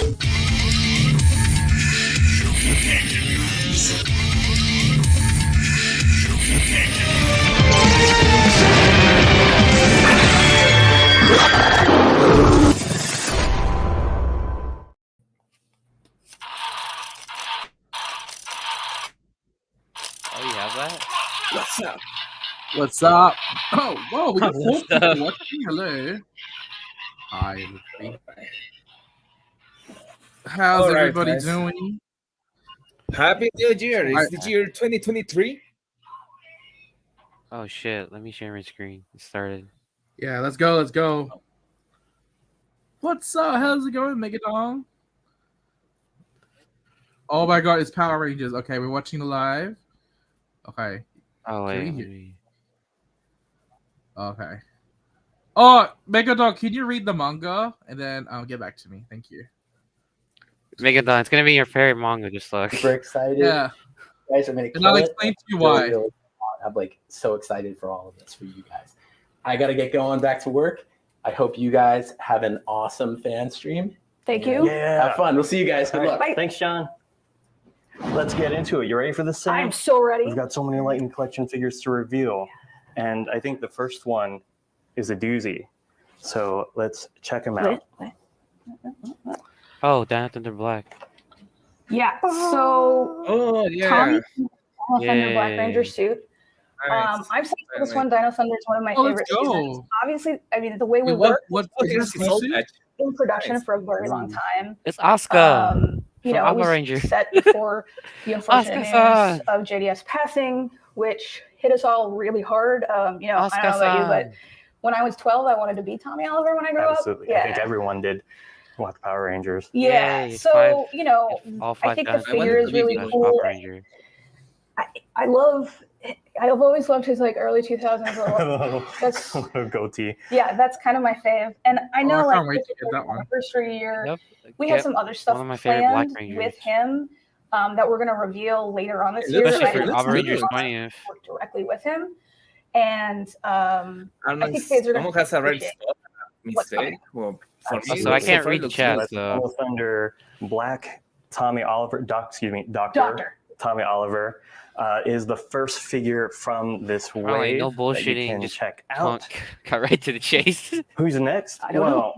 Oh, you have that? What's up? What's up? Oh, whoa, we got four What's up? people watching. Hello. Hi, everybody. How's All right, everybody guys. doing? Happy New Year! It's the year 2023. Oh shit! Let me share my screen. It started. Yeah, let's go. Let's go. What's up? How's it going, Megadong? Oh my god, it's Power Rangers. Okay, we're watching live. Okay. Oh wait. Can we let me- Okay. Oh, Megadog, can you read the manga and then get back to me? Thank you. Megadon, it's gonna be your favorite manga. Just look. Super excited. Yeah. You guys are gonna And I'll kill it. explain to you Really, why. really, I'm like so excited for all of this for you guys. I gotta get going back to work. I hope you guys have an awesome fan stream. Thank you. Yeah. Have fun. We'll see you guys. Good All luck. right. Thanks, Sean. Let's get into it. You ready for this, Sam? I'm so ready. We've got so many Lightning Collection figures to reveal. And I think the first one is a doozy. So let's check them out. Oh, Down Thunder Black. Yeah. So Oh yeah. Tommy, Dino Thunder Black Yay. Ranger suit. Nice. I'm saying for this one, Dino Thunder is one of my Oh, let's favorite go. seasons. Obviously, I mean the way we What? worked What? Oh, Is here's this the soul suit? patch. in production Nice. for a very long time. It's Asuka. You From know, it Alpha was Ranger. set before the unfortunate Asuka-san. news of JDS passing, which hit us all really hard. You know, I don't know about you, Asuka-san. but when I was 12, I wanted to be Tommy Oliver when I grew Absolutely. up. I think everyone did watch Power Rangers. Yeah. Yay, So, five- you know, All I five think the Down Thunder figure is really Black cool. Ranger. I've always loved his like early 2000s. That's Goatee. yeah, that's kind of my fave. And I know I like can't wait this to is get that his one. anniversary year. Yep. We Yep. had some other stuff One of my favorite Black planned Rangers. with him that we're gonna reveal later on this It year. looks Especially but I for That's Alpha good. Rangers Good. 20th. work directly with him, and I don't know. I think fans are gonna Someone has a red appreciate spot. what's Mistake. Well, for me, So I so can't far read the looks chat, good. so Dino Thunder Black Tommy Oliver, Doctor Doctor. Tommy Oliver is the first figure from this wave Probably no that you bullshitting, can just check out. cut right to the chase. Who's next? I don't know.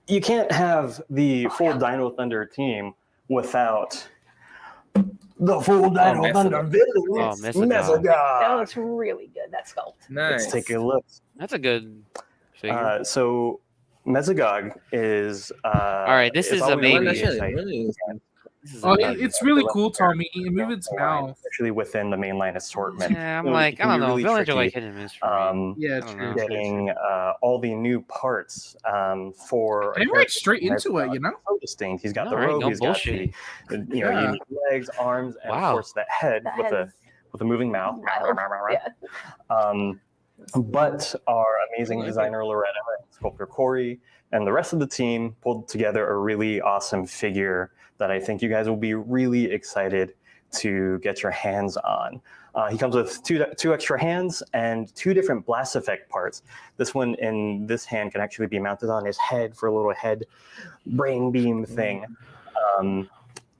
You can't have the full Dino Thunder team without the full Dino Mesogod. Thunder villain. Oh, It's Mesogod. That Mesogod. looks really good. That sculpt. Nice. Let's take a look. That's a good figure. So Mesogod is All right, this it's is a always baby. really Actually, exciting. really This is Oh, a baby. it's really cool, Tommy. It moved its mouth. Actually within the mainline assortment. Yeah, I'm So like, it I can don't be know. really Villains are like tricky. hit and miss for me. Yeah, I don't true. know. Getting all the new parts for And right straight into it, you know? so distinct. He's got the Alright, robe, no he's got the bullshitting. Yeah. unique legs, arms, and Wow. of course that head That with head a moving mouth. Yeah. But our amazing designer Loretta and sculptor Corey and the rest of the team pulled together a really awesome figure that I think you guys will be really excited to get your hands on. He comes with two extra hands and two different blast effect parts. This one in this hand can actually be mounted on his head for a little head brain beam thing.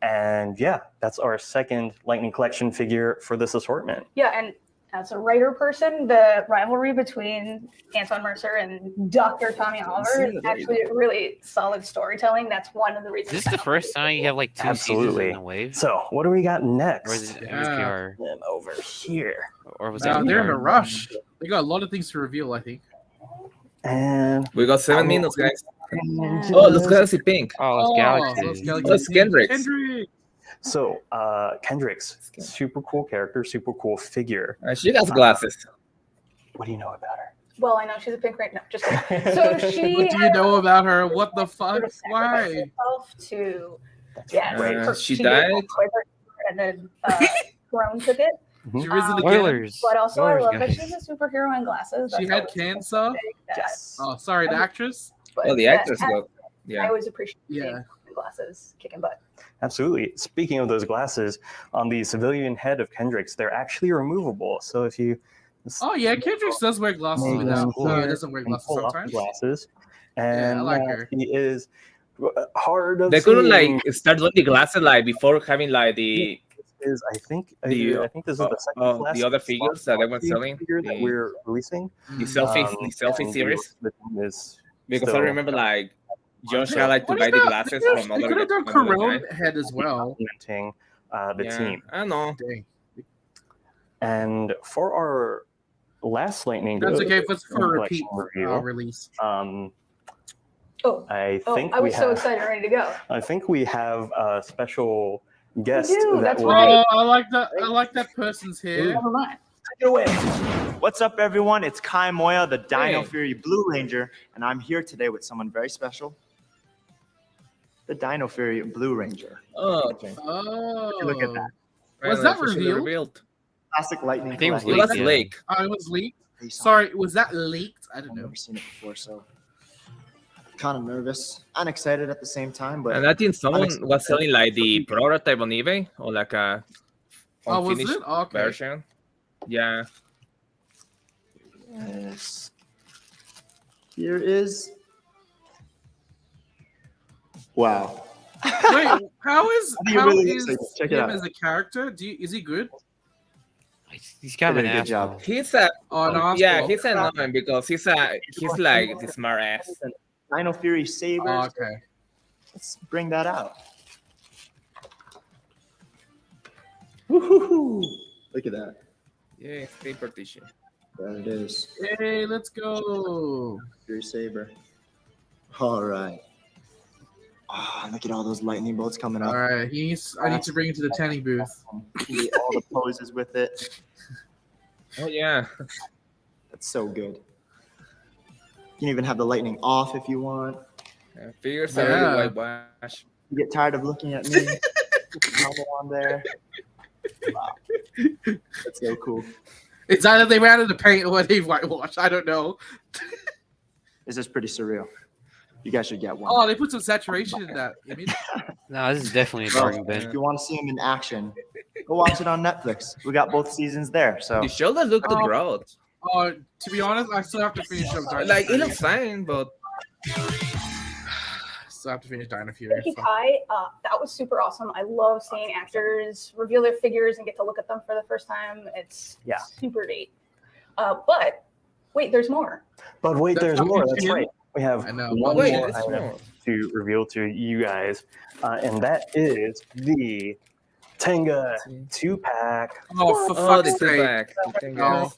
And yeah, that's our second Lightning Collection figure for this assortment. Yeah, and as a writer person, the rivalry between Anton Mercer and Dr. Tommy Oliver is actually really solid storytelling. That's one of the reasons. Is this the first time you have like two seasons Absolutely. in a wave? So what do we got Or is next? it Yeah. MSPR? And over here. Or was Now that they're in a MSPR? rush. They got a lot of things to reveal, I think. And We got 7 minutes, guys. Yeah. Oh, let's Galaxy Pink. Oh, it's Galaxy. Oh, it's Kendricks. Kendrick. so Kendricks, super cool character, super cool figure. She got glasses. What do you know about her? Well, I know she's a pink right now. Just kidding. So she. What do you know about her? What the fuck? sort of sacrificed Why? herself to That's yeah. right. She did died? Quiver, and then Throne took it. She risen again. Spoilers. But also, I Spoilers, love that guys. she's a superhero in glasses. She That's had always cancer. big, that- Yes. Oh, sorry, the actress. but Oh, the that- actors got. I Yeah. always appreciate Yeah. the glasses kicking butt. Absolutely. Speaking of those glasses, on the civilian head of Kendricks, they're actually removable. So if you Oh yeah, Kendricks does wear glasses Make without. them No, he here doesn't wear and glasses pull off the sometimes. glasses, Yeah, and I like her. he is hard of They couldn't seeing. like start doing the glasses like before having like the Is I think The, I think this is the second last the other figures that they were Swamp selling, figure that the- we're releasing. the selfie And series. the team is Because I still remember like Josh had like to What buy is the that? glasses They from other could have done from other Corone guy. head as well. documenting the Yeah, team. I don't know. Dang. And for our last lightning, That's okay. It's for a collection repeat review. release. Oh, I oh, think I we was so have. excited, ready to go. I think we have a special guest do, that that's will right. Oh, I like that. I like that person's hair. Never mind. take it away. What's up, everyone? It's Kai Moya, the Dino Hey. Fury Blue Ranger, and I'm here today with someone very special, the Dino Fury Blue Ranger. Oh, okay. Oh, Look at that. Was that Officially revealed? Classic Lightning I think it was Collector. It was Yeah. Lake. Oh, it was leaked. Face on. Sorry, was that leaked? I don't I've know. never seen it before, so kind of nervous and excited at the same time. But And I think someone excited. was selling like the prototype on eBay or like a Oh, was unfinished it? Okay. version. Yeah. yes. Here is. Wow. Wait, how is I think it how really is looks like it. Check it him out. as a character? Is he good? He's kind of Did an a good job. asshole. He's a Oh, no, yeah, he's annoying because he's like the smart ass. Dino Fury Sabers. Oh, okay. Let's bring that out. Woo-hoo-hoo. Look at that. Yeah, paper tissue. There it is. Hey, let's go. Fury Saber. All right. Oh, look at all those lightning bolts coming up. All right, I need to bring him to the tanning booth. See all the poses with it. Oh yeah. That's so good. You can even have the lightning off if you want. Yeah, figures are Yeah. really whitewash. You get tired of looking at me. Put the helmet on there. Wow. That's so cool. It's either they ran out of paint or they whitewashed. I don't know. This is pretty surreal. You guys should get one. Oh, they put some saturation in that image. No, this is definitely a Bro, bargain if bin. you want to see them in action, go watch it on Netflix. We got both seasons there. So The shoulder looked Oh. growth. Oh, to be honest, I still have to finish up Dino Like it Fury. looks fine, but Still have to finish Dino Fury. Thank you, so. Kai. That was super awesome. I love seeing actors reveal their figures and get to look at them for the first time. It's Yeah. super neat. But wait, there's more. But wait, That's there's not more. easy. That's right. We have I know. one wait, more it's item more. to reveal to you guys, and that is the Tenga 2-pack. Oh, for Oh, the fuck's sake. back. No.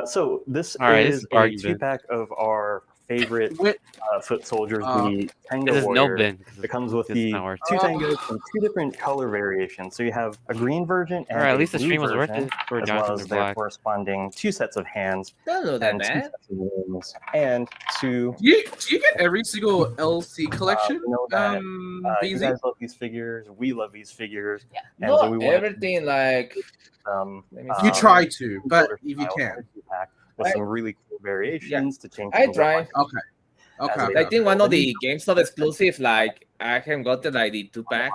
So this All right, this is is a bargain bin. 2-pack of our favorite Wait, foot soldiers, Oh. the Tenga This is no Warrior. bin. It comes with It's the not worth two it. Tengas and two different color variations. So you have a green version and Alright, at a least the blue stream was worth version, it for as well Johnson as and their Black. corresponding two sets of hands Don't know that and two bad. sets of wings and two. do you get every single LC collection? You know that, you VZ? guys love these figures. We love these figures. Yeah. And so we Not want everything like some. Let me You Um, try to, but shorter if you styles can. in the 2-pack with some really cool variations to change. I the try. look. Okay. Okay. As okay. I think one of the GameStop exclusive, like I haven't got the like the 2-pack.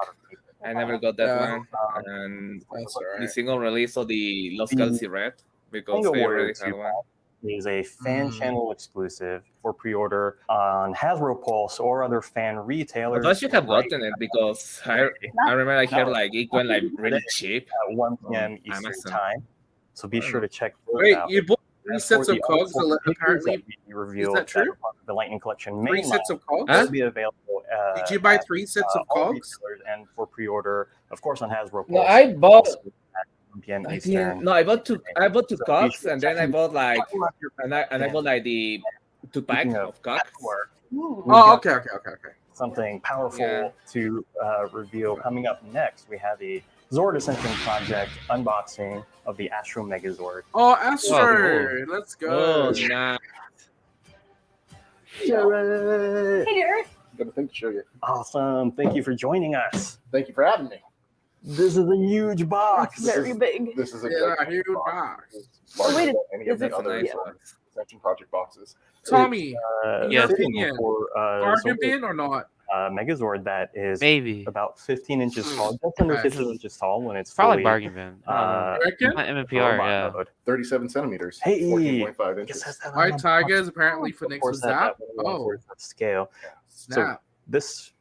I never got that Yeah. one. And That's the alright. single release of the Los Galaxy Red because Tenga I Warrior already had 2-pack one. is a fan Mm. channel exclusive for pre-order on Hasbro Pulse or other fan retailers. But I should have gotten it because I remember I heard like it went like really cheap. At 1 p.m. Eastern Amazon. time. So be sure to check those Wait, out. you bought three And sets for of the cogs other figures apparently? that we revealed that true? the Lightning Collection Three main sets line of cogs? Huh? will be available. Did you buy at, 3 sets of all cogs? retailers and for pre-order, of course, on Hasbro Pulse. No, I bought. also at 1 p.m. I Eastern. didn't. No, I bought two. I bought two So cocks, you and then I bought like, Pull up your and I bought like the 2-pack Speaking of of cocks. work, Ooh. we've Oh, got okay. something powerful Yeah. to reveal. Coming up next, we have the Zord Ascension Project unboxing of the Astro Megazord. Oh, Astro, Oh, let's go. Oh, nah. Jared! Hey, Derek. Got a thing to show you. Awesome. Thank you for joining us. Thank you for having me. This is a huge box. It's very big. This is a Yeah, great huge box. box. It's larger Oh, wait, than any of is the it other nice? Ascension Project boxes. Tommy, Yeah. fitting opinion, for bargain Zord, bin or not? Megazord that is Maybe. about 15 inches tall, just under Okay. 15 inches tall when it's Probably fully, bargain bin. uh, You reckon? MMPR, robot yeah. mode. 37 centimeters. Hey, 14.5 guess inches. that's that White on- Tigers apparently for of next course, was that that. one Oh, for its scale. snap.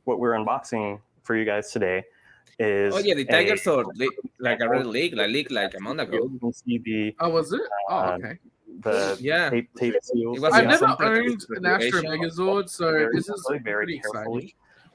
what we're unboxing for you guys today is. Oh yeah, the Tiger Sword, like a real leak like a month ago. You can see the Oh, was it? Oh, okay. Yeah. tape seals. It was I've Yeah, never some owned an Astro presentation. Megazord, so very this is carefully, very pretty carefully. exciting.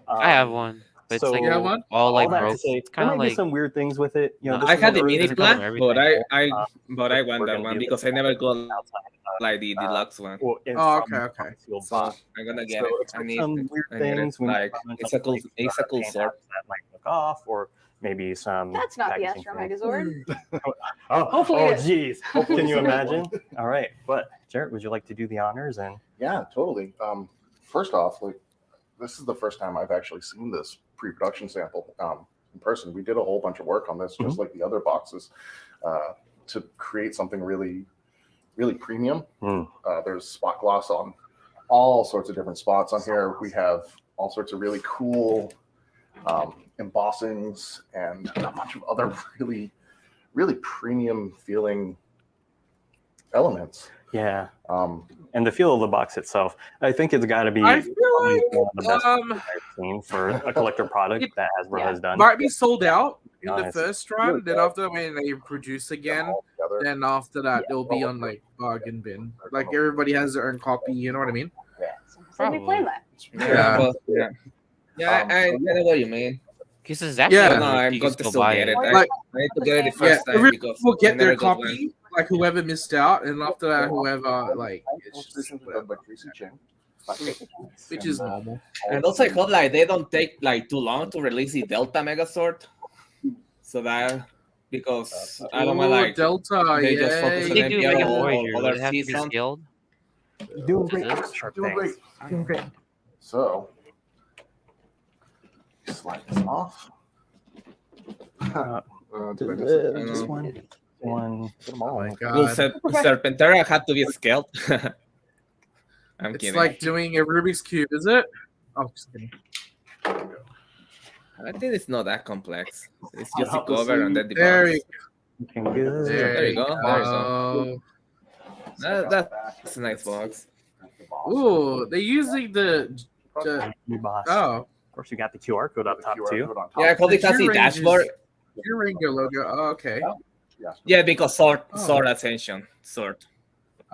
I have one, but it's So- like You have one? all like All that to broke. say, It's there kind of might be like some weird things with it. You know, this I is had an the early mini doesn't plan, cover but everything. I we're want that gonna one be because I never got outside, like the deluxe one. well, it's Oh, from okay. the sealed So box. I'm gonna get So it. it's I got need some weird I need it. things. We need Like to comment it's on a cool like, paint sword. apps that might look off, or maybe some. That's not the packaging Astro things. Megazord. Oh, Hopefully oh, it is. geez. Hopefully Can you it's the right imagine? All right, but Jarrett, would you like to do the honors? And Yeah, totally. First off, like this is the first time I've actually seen this pre-production sample in person. We did a whole bunch of work on this, just like the other boxes, to create something really, really premium. There's spot gloss on all sorts of different spots on here. We have all sorts of really cool embossings and a bunch of other really, really premium feeling elements. yeah, and the feel of the box itself, I think it's got to be I feel probably like one of the best um, I've seen for a collector product that Hasbro has done. might be sold out in the Honest. first run. Then after when they produce again, All together. then after that it'll be on like bargain bin. Like everybody has their own copy. You know what I mean? So we play that. Yeah, I know what you mean. Because it's actually Yeah. I don't know, I'm you going can to still still buy get it. it. Like- I need to get it the Yeah, first time everybody because will I get their never got one. copy. Like whoever missed out, and after that, whoever like, it's just Illustrations were done by Tracy Chang. which is normal. And also I hope like they don't take like too long to release the Delta Megazord. So that because I don't want Ooh, like Delta, they just focus If on they do NPL like a or Voyager, other would it have to be seasons. scaled? Doing great. Sharp Doing things. great. So, slide this off. Did I miss it? Just one. Get them all. Oh my Will god, Serpentera had to be scaled? I'm it's kidding. like doing a Rubik's cube, is it? Oh, just kidding. I think it's not that complex. It's I'll just the help us cover see. and then the There box. you, Looking good. There you go. There you go. go. That's a nice box. Ooh, they're using the box. oh, Of course, you got the QR code up top too. Yeah, because it has the Q-Range dashboard. your Ringo logo. Oh, okay. Yeah, because sword Oh. ascension. Sword.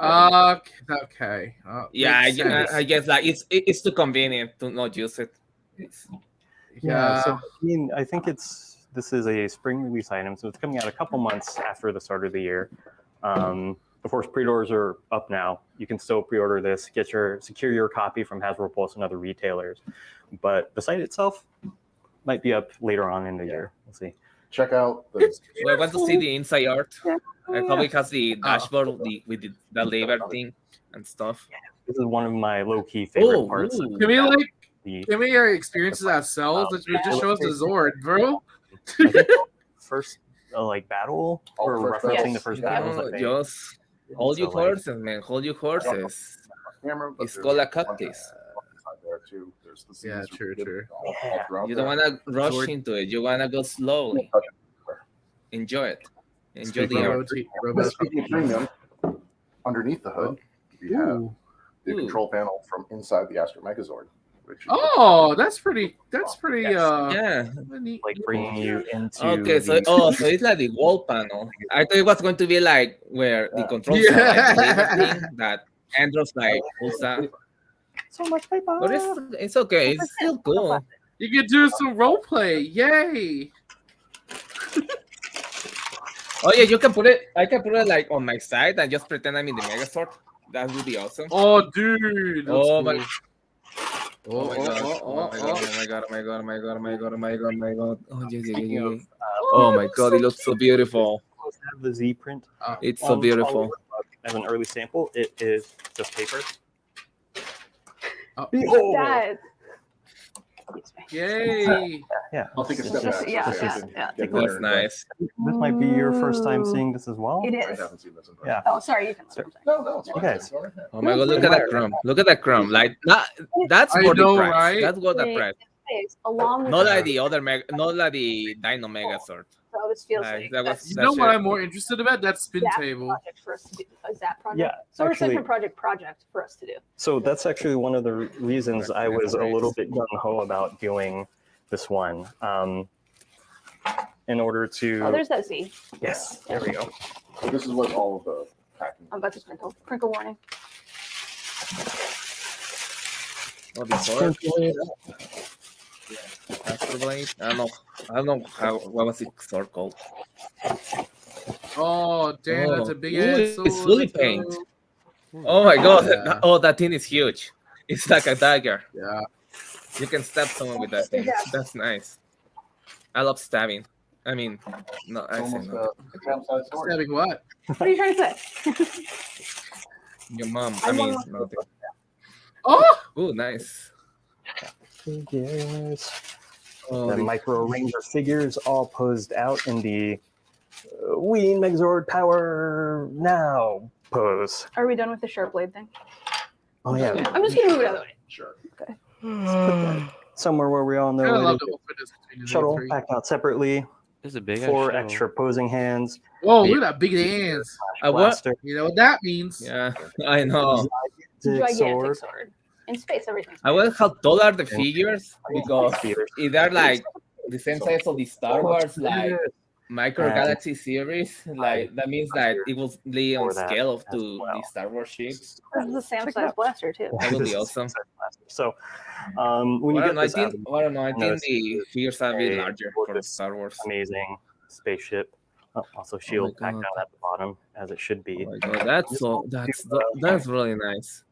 Okay. Yeah, Makes sense. I guess like it's too convenient to not use it. Yeah. So I mean, I think this is a spring release item, so it's coming out a couple months after the start of the year. Of course, pre-orders are up now. You can still pre-order this, secure your copy from Hasbro Pulse and other retailers. But the site itself might be up later on in the year. We'll see. Check out the Well, I want to see the inside art. It probably has the Oh. dashboard with the label thing and stuff. This is one of my low-key favorite Oh, parts. ooh. Can we like The can we experience it ourselves? Let's just show us the Zord, bro. first like battle, Oh, or first referencing battle. the first battles. I think. Just hold your So, like- horses, man. Hold your horses. camera. but It's there's called a one cactus. inside there too. There's the Yeah, scenes true, repeated true. all throughout You there. don't want to rush Sword. into it. You want to go slowly. Enjoy it. Enjoy the Robo- art. Robo- Speaking of premium, underneath the hood, we have Ooh. the Ooh. control panel from inside the Astro Megazord. Which Oh, that's pretty. Yeah. Neat. Like bringing you into. Okay, so the- so it's like the wall panel. I thought it was going to be like where the controls Yeah. are like the label thing that Andros like pulls out. so much paper. But it's okay. It's still cool. You can do some role play. Yay! Oh yeah, you can put it. I can put it like on my side and just pretend I'm in the Megazord. That would be awesome. Oh, dude. that's Oh cool. my. Oh, Oh my god! oh, Oh my oh, god! Oh my god! Oh my god! Oh my god! Oh my god! Oh my god! Oh my god! Oh yes, yes, yes, Speaking of, yes. Oh my god! It looks so beautiful. have the Z print. It's so beautiful. As an early sample, it is just paper. oh. Behold! That. Yay! Yeah, I'll take a step back. Yeah, This yeah, is- yeah. That's nice. This might be your first time seeing this as well. It I is. haven't seen this in person. Yeah. Oh, sorry. You can. I'm sorry. No, it's fine. Okay. Go right ahead. Oh my god! Look at that crumb. Look at that crumb. Like that's I worth the know, price. right? That's worth the price. Along with Not like the other not like the Dino Megazord. so oh, this feels Nice. like That was- that's You That's know what it. I'm more interested about? That spin Zap table. project for us to do. A Zap project. Yeah, So we're actually- second project for us to do. So that's actually one of the reasons I was a little bit gung-ho about doing this one. In order to... Oh, there's that Z. Yes, there we go. So this is what all of the packing. I'm about to sprinkle. Crinkle warning. Oh, the sword. Astro Blade. I don't know what was the sword called. Oh, damn, that's a big Ooh, ass it's sword. fully Let's go. paint. Oh my god! Yeah. Oh, that thing is huge. It's like a dagger. Yeah. You can stab someone with that thing. That's nice. I love stabbing. I mean, no, It's I say almost no. a campsite story. Stabbing what? What are you trying to say? Your mom. I I mean, want- no. Oh! Ooh, nice. Figures. Oh, The micro ranger figures all posed out in the we Megazord power now pose. Are we done with the sharp blade thing? Oh yeah. I'm just gonna move it out of the way. Sure. Somewhere where we all know I where love to the go. difference between the Shuttle three. packed out separately. This is a big 4 ass show. extra posing hands. Whoa, look at that big hands. what? Blaster. You know what that means? Yeah, I know. Gigantic Sword. sword. In space, everything's I wonder how tall are the figures because Speeders. if they're like the same size of the Star Wars like Micro Galaxy series, like that means that it will be on For that scale of as to well. the Star Wars ships. This is the Sam-size blaster too. That would be This is awesome. So, when you I get don't know, I this out, think, I don't know. I think notice the figures are a bit a larger for gorgeous, Star Wars. amazing spaceship. Oh, also, shield packed God. out at the bottom as it should be. Oh my god, that's really nice.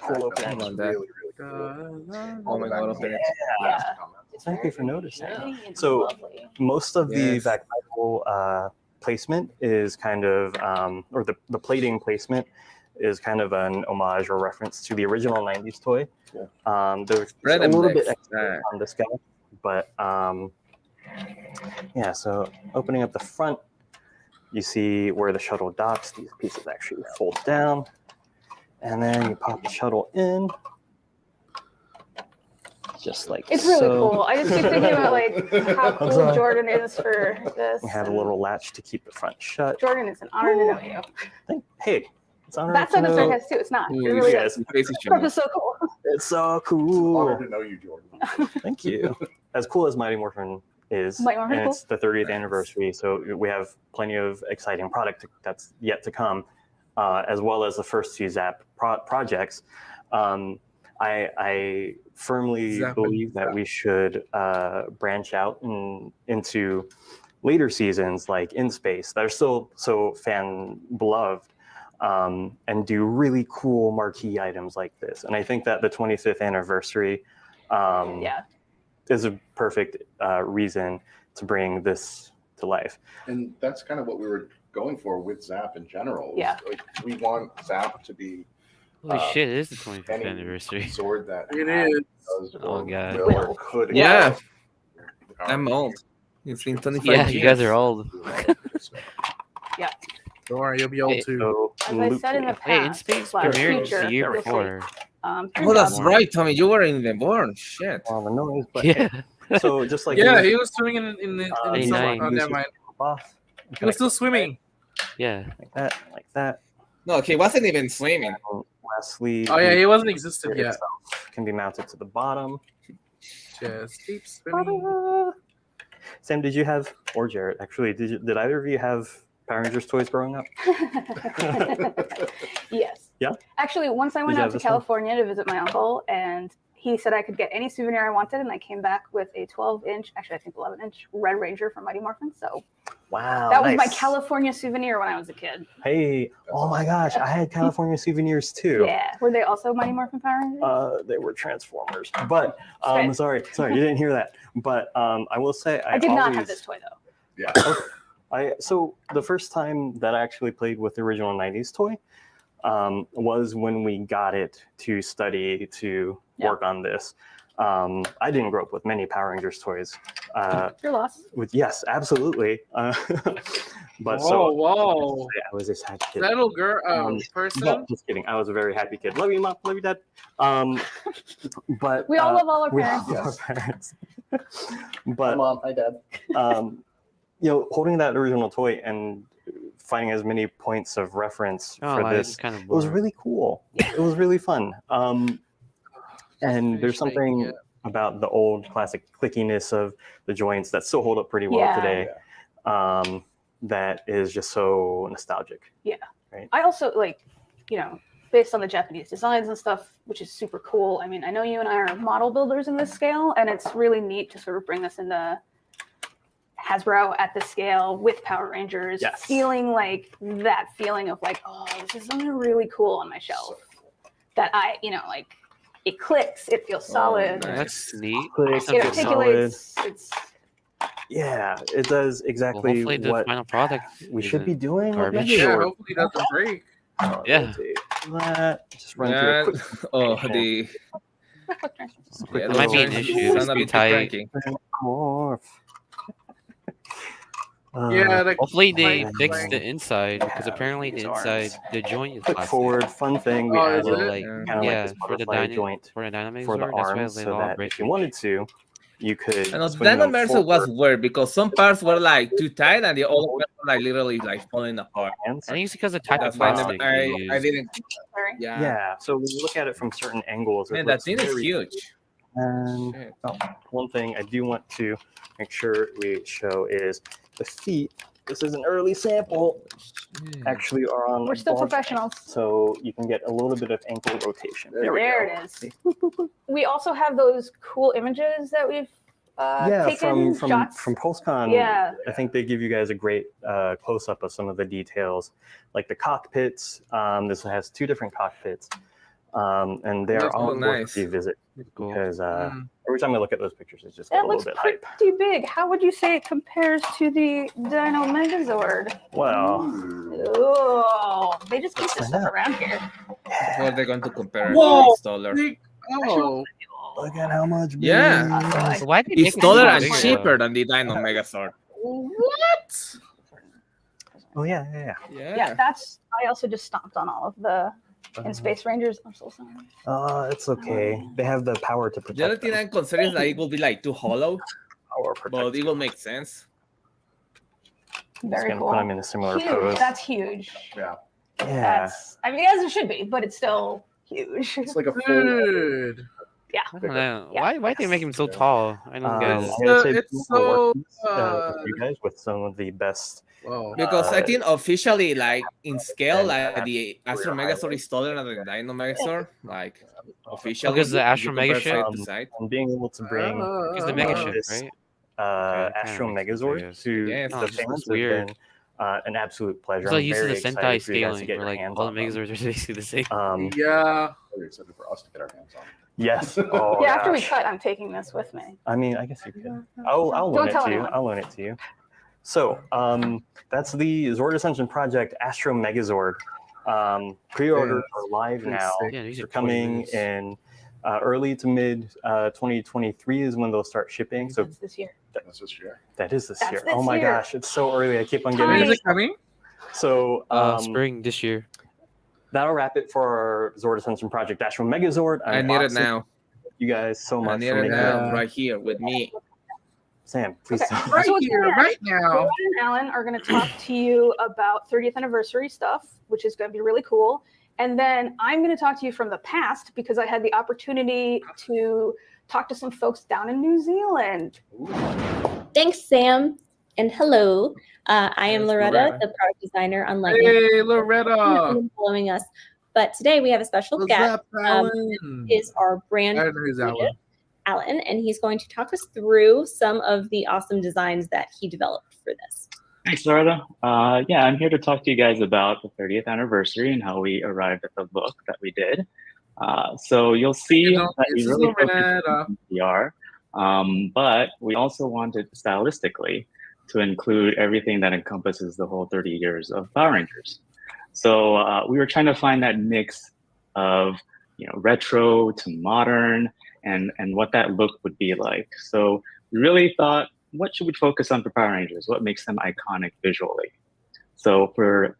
Cool opening. I love that. Really, really cool. Oh my god, open it. Yeah. Thank you for noticing. Pretty and So- lovely. Most of the Yes. Vactival placement is kind of, or the plating placement is kind of an homage or reference to the original 90s toy. There's Red a and little black. bit extra on this guy, but yeah, so opening up the front, you see where the shuttle docks. These pieces actually fold down, and then you pop the shuttle in, just like It's really so. cool. I just keep thinking about like how cool sorry. Jordan is for this. We have a little latch to keep the front shut. Jordan, it's an honor to know you. Hey, it's honor That to sounded know sarcastic too. It's not. It Ooh, really yes. is. Crazy Prep show. is so cool. It's so Honored cool. to know you, Jordan. Thank you. As cool as Mighty Morphin is, Mighty Morphin and is it's the 30th anniversary, so we have plenty of exciting product that's yet to come, as well as the first 2 Zap projects. I firmly Zap. believe that we should branch out into later seasons, like In Space, that are still so fan beloved, and do really cool marquee items like this. And I think that the 25th anniversary Yeah. is a perfect reason to bring this to life. And that's kind of what we were going for with Zap in general. was, Yeah. Like, we want Zap to be Holy shit, it is the 25th any anniversary. sword that It has, is. does, Oh, or God. will or could. Yeah. exist. I'm old. It's been 25 Yeah, years. you guys are old. Don't worry, you'll be old Hey, too. So, As I said in the Hey, In past, Space slash premiered future, the year you'll see, before. Oh, that's More. right, Tommy. You weren't even born. Shit. on the noise, but Yeah. so just like Yeah, in he was swimming in the summer. 89. Oh, never mind. off, He was still swimming. Yeah. like that. No, he wasn't even swimming. And lastly, Oh yeah, the he wasn't existed gear yet. itself can be mounted to the bottom. Just keep swimming. Sam, did you have, or Jarrett, actually, did either of you have Power Rangers toys growing up? Yes. Yeah? Actually, once I went you out have to this one? California to visit my uncle, and he said I could get any souvenir I wanted, and I came back with a 12-inch, actually I think 11-inch Red Ranger from Mighty Morphin. So Wow, that was my nice. California souvenir when I was a kid. Hey, oh my gosh, I had California souvenirs too. Yeah. Were they also Mighty Morphin Power Rangers? They were Transformers, but Okay. sorry, you didn't hear that. But I will say I did not have always- this toy though. Yeah. So the first time that I actually played with the original 90s toy was when we got it to study to Yeah. work on this. I didn't grow up with many Power Rangers toys. Your loss. Yes, absolutely. But Whoa, so whoa. I was this happy kid. That little girl, No, person. just kidding. I was a very happy kid. Love you, mom. Love you, dad. But We all love all our we parents. all love our parents. Hi, But Mom. Hi, Dad. holding that original toy and finding as many points of reference for this, kind of it was really cool. It was really fun. And there's Like, something about the old classic clickiness of the joints that still hold up pretty well Yeah. today. That is just so nostalgic. Yeah. Right. I also based on the Japanese designs and stuff, which is super cool. I mean, I know you and I are model builders in this scale, and it's really neat to sort of bring this into Hasbro at this scale with Power Rangers, Yes. feeling like that feeling of like, oh, this is something really cool on my shelf that I, it clicks, it feels solid, nice. That's neat. Clicks, it feels articulates. It's Yeah, it does Well, exactly hopefully the what final product we should be isn't doing with garbage. Yeah, Megazord. hopefully it doesn't break. Yeah. Rotate that. Just run through a quick. The quick yeah, It might be an the issue. sound It's a too bit tight. cranky. morph. Yeah, the Hopefully they like- fix like- the inside because Yeah, apparently the these inside arms. the joint is Quick plastic. forward, fun thing. We Oh, is added it? Like Yeah. kind of yeah, like this for the butterfly joint for the dynamic for the sword, that's why arms, they so all that break if you wanted to, you could. And swing them Dynamaxer was forward weird because some parts were like too tight and the other parts were like literally like falling apart. hands. I think it's because of the type of That's why I, never, plastic they I use. didn't. sorry. Yeah. Yeah, so when you look at it from certain angles, it Man, that looks thing is very huge. And Shit. one thing I do want to make sure we show is the feet. This is an early sample. Actually, are on. We're a still bar, professionals. so you can get a little bit of ankle rotation. There we There go. it is. We also have those cool images that we've Yeah, taken from shots. PulseCon. Yeah. I think they give you guys a great close up of some of the details, like the cockpits. This has 2 different cockpits, and they are That's all so worth nice. a visit Cool. because Mm. every time I look at those pictures, it's just a That little looks bit hype. pretty big. How would you say it compares to the Dino Megazord? Well, Oh, they just keep this find stuff out. around here. What are they going to compare it Whoa! to installer? Big- Oh, look at how much. Yeah. So why did they It's make it taller so and big, though? cheaper than the Dino Megazord. what? Oh yeah, yeah, Yeah, that's. I also just stomped on all of the yeah. in Space Rangers. I'm so sorry. It's okay. They have the power to protect. The other thing them. I'm concerned is that it will be like too hollow, Power but protect. it will make sense. Just Very gonna cool. put them in a similar Huge. pose. That's huge. Yeah, Yeah. That's. I mean, as it should be, but it's still huge. it's like a full. Dude. I don't know. Yeah. Why they make him so tall? I don't get I it. gotta say, It's more so, work with you guys with some of the best. Whoa. Because I think officially, like in scale, and like the Astro Megazord is taller than the Dino Megazord. Like officially, Because the if you Astro compare Mega side ship? to side. And being able to bring Because the Uh, mega uh, ship, this- right? Astro kinda makes sense, I Megazord guess. to Yes. the No, it's just fans weird. have been an absolute pleasure. So I'm used to very the Sentai excited for you guys to scaling, get where your like hands all the on them. Megazords are basically the same. Yeah. Very excited for us to get our hands on. Yes. Oh, Yeah, after we gosh. cut, I'm taking this with me. I mean, I guess you could. I'll Don't loan it tell to you. anyone. I'll loan it to you. So that's the Zord Ascension Project Astro Megazord. Pre-orders are live now. Yeah, these They're are coming in early to mid 2023 is when they'll start shipping. So That's this year. That's this year. that is this That's year. this Oh my year. gosh, it's so early. I keep on When getting is it. it coming? So Spring this year. that'll wrap it for our Zord Ascension Project Astro Megazord. I need it Unboxing. now. You guys so I much need for it making now, it. right here with me. Sam, please. Okay. tell me. Right So it's here, gonna- right now. Ryan and Alan are going to talk to you about 30th anniversary stuff, which is going to be really cool. And then I'm going to talk to you from the past because I had the opportunity to talk to some folks down in New Zealand. Thanks, Sam. And hello. I am Yes, Loretta, Loretta. the product designer on Lightning. Hey, Loretta. Been following us. But today we have a special What's guest. up, Alan? Is our brand I don't know who's Alan. Alan, and he's going to talk us through some of the awesome designs that he developed for this. Thanks, Loretta. Yeah, I'm here to talk to you guys about the 30th anniversary and how we arrived at the look that we did. So you'll see You know, that we it's really focused Loretta. on PR, but we also wanted stylistically to include everything that encompasses the whole 30 years of Power Rangers. So we were trying to find that mix of retro to modern and what that look would be like. So we really thought, what should we focus on for Power Rangers? What makes them iconic visually? So for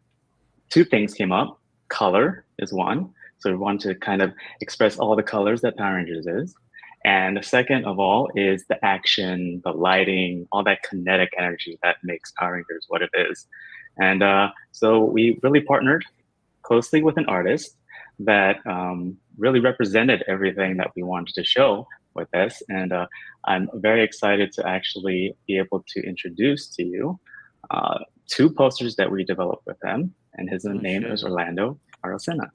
two things came up. Color is one. So we want to kind of express all the colors that Power Rangers is. And the second of all is the action, the lighting, all that kinetic energy that makes Power Rangers what it is. And so we really partnered closely with an artist that really represented everything that we wanted to show with this. And I'm very excited to actually be able to introduce to you 2 posters that we developed with him. And his name is Orlando Arocena.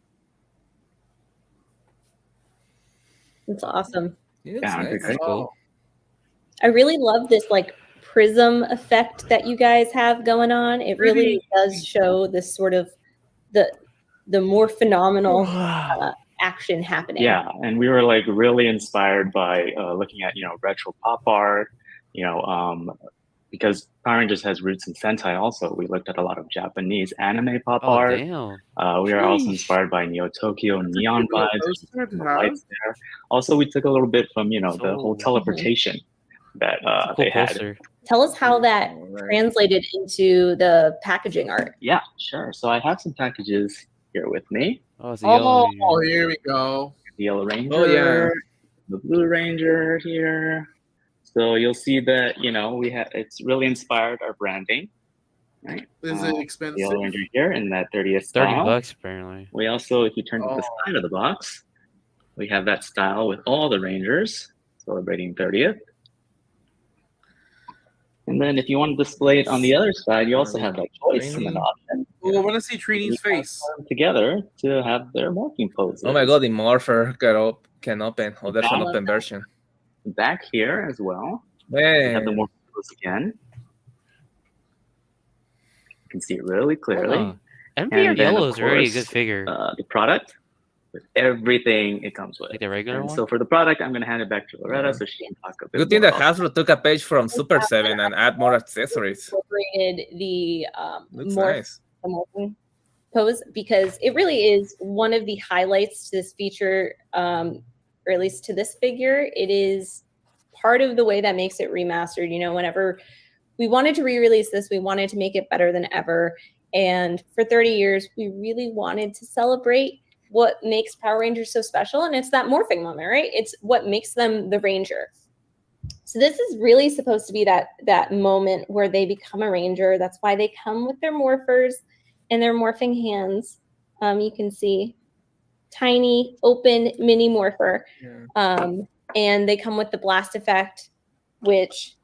That's awesome. Yeah, That's cool. I really love this like prism effect that you guys have going on. It really does show this sort of the more phenomenal action happening. Yeah, and we were like really inspired by looking at retro pop art, because Power Rangers has roots in Sentai. Also, we looked at a lot of Japanese anime pop art. Damn. We are also inspired by Neo Tokyo neon vibes. The lights there. Also, we took a little bit from the whole teleportation that they had. Tell us how that translated into the packaging art. Yeah, sure. So I have some packages here with me. Oh, it's a yellow Ranger. Oh, here we go. The Yellow Ranger. Oh, yeah. The Blue Ranger here. So you'll see that it's really inspired our branding, right? Is it expensive? The Yellow Ranger here in that 30th $30 style. apparently. We also, if you turn to the side of the box, we have that style with all the Rangers celebrating 30th. And then if you want to display it on the other side, you also have that choice and an option. Oh, I want to see Trini's face. Together to have their morphing poses. Oh my god, the Morpher can open. Oh, there's an open version. Back here as well. We Man. have the morphing pose again. You can see it really clearly. MVR And then, Yellow of is already a course, good figure. The product with everything it comes with. Like the regular And one? so for the product, I'm going to hand it back to Loretta so she can talk a bit Good thing more that about Hasbro took a page from Super 7 and add more accessories. Incorporated the Looks nice. the morphing pose because it really is one of the highlights to this feature, or at least to this figure. It is part of the way that makes it remastered. Whenever we wanted to re-release this, we wanted to make it better than ever. And for 30 years, we really wanted to celebrate what makes Power Rangers so special. And it's that morphing moment, right? It's what makes them the Ranger. So this is really supposed to be that moment where they become a Ranger. That's why they come with their morphers and their morphing hands. You can see tiny open mini morpher. And they come with the blast effect, which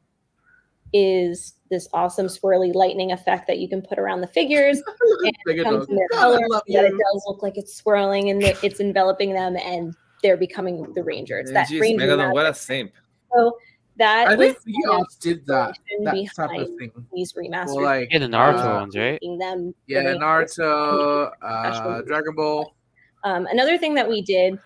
is this awesome swirly lightning effect that you can put around the figures. And it comes in their colors so that it does look like it's swirling and it's enveloping them and they're becoming the Ranger. It's that Ranger Megalon, what a magic. simp. So that I was think Geats did that type behind of thing. these remasters. Well, like Yeah, the Naruto ones, right? making them the Yeah, Rangers. Naruto, Dragon Ball. Another thing that we did,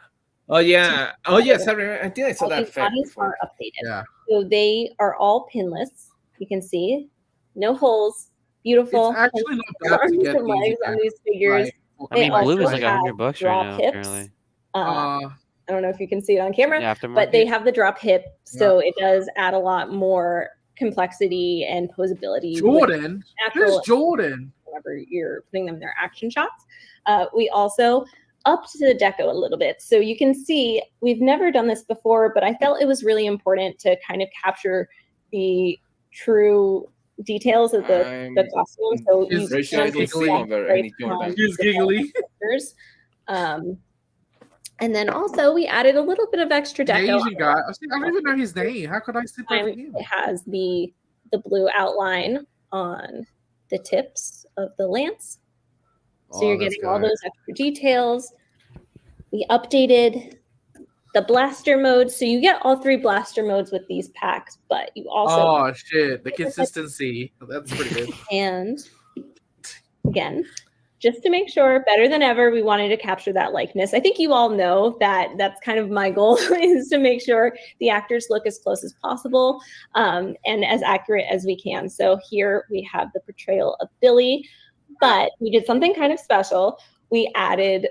Oh, yeah. Oh, yes. I think I saw all that these effect bodies before. are updated. Yeah. So they are all pinless. You can see no holes. Beautiful. It's actually not bad to arms get and legs these on again. these figures. Like, I mean, blue is also like have $100 right drop now, hips. apparently. I don't know if you can see it on camera, Yeah, but they aftermarket. have the drop hip, so it does add a lot more complexity and posability. with Jordan. natural Who's Jordan? whenever you're putting them in their action shots. We also upped the deco a little bit. So you can see, we've never done this before, but I felt it was really important to kind of capture the true details of the costume. So you He's can giggly. see He's giggly. and then also we added a little bit of extra The deco. Asian guy. I don't even know his name. How could I sit over him? It has the blue outline on the tips of the lance. So you're that's getting all good. those extra details. We updated the blaster mode. So you get all 3 blaster modes with these packs, but you also Oh shit! The consistency. That's pretty good. and again, just to make sure, better than ever, we wanted to capture that likeness. I think you all know that that's kind of my goal is to make sure the actors look as close as possible and as accurate as we can. So here we have the portrayal of Billy, but we did something kind of special. We added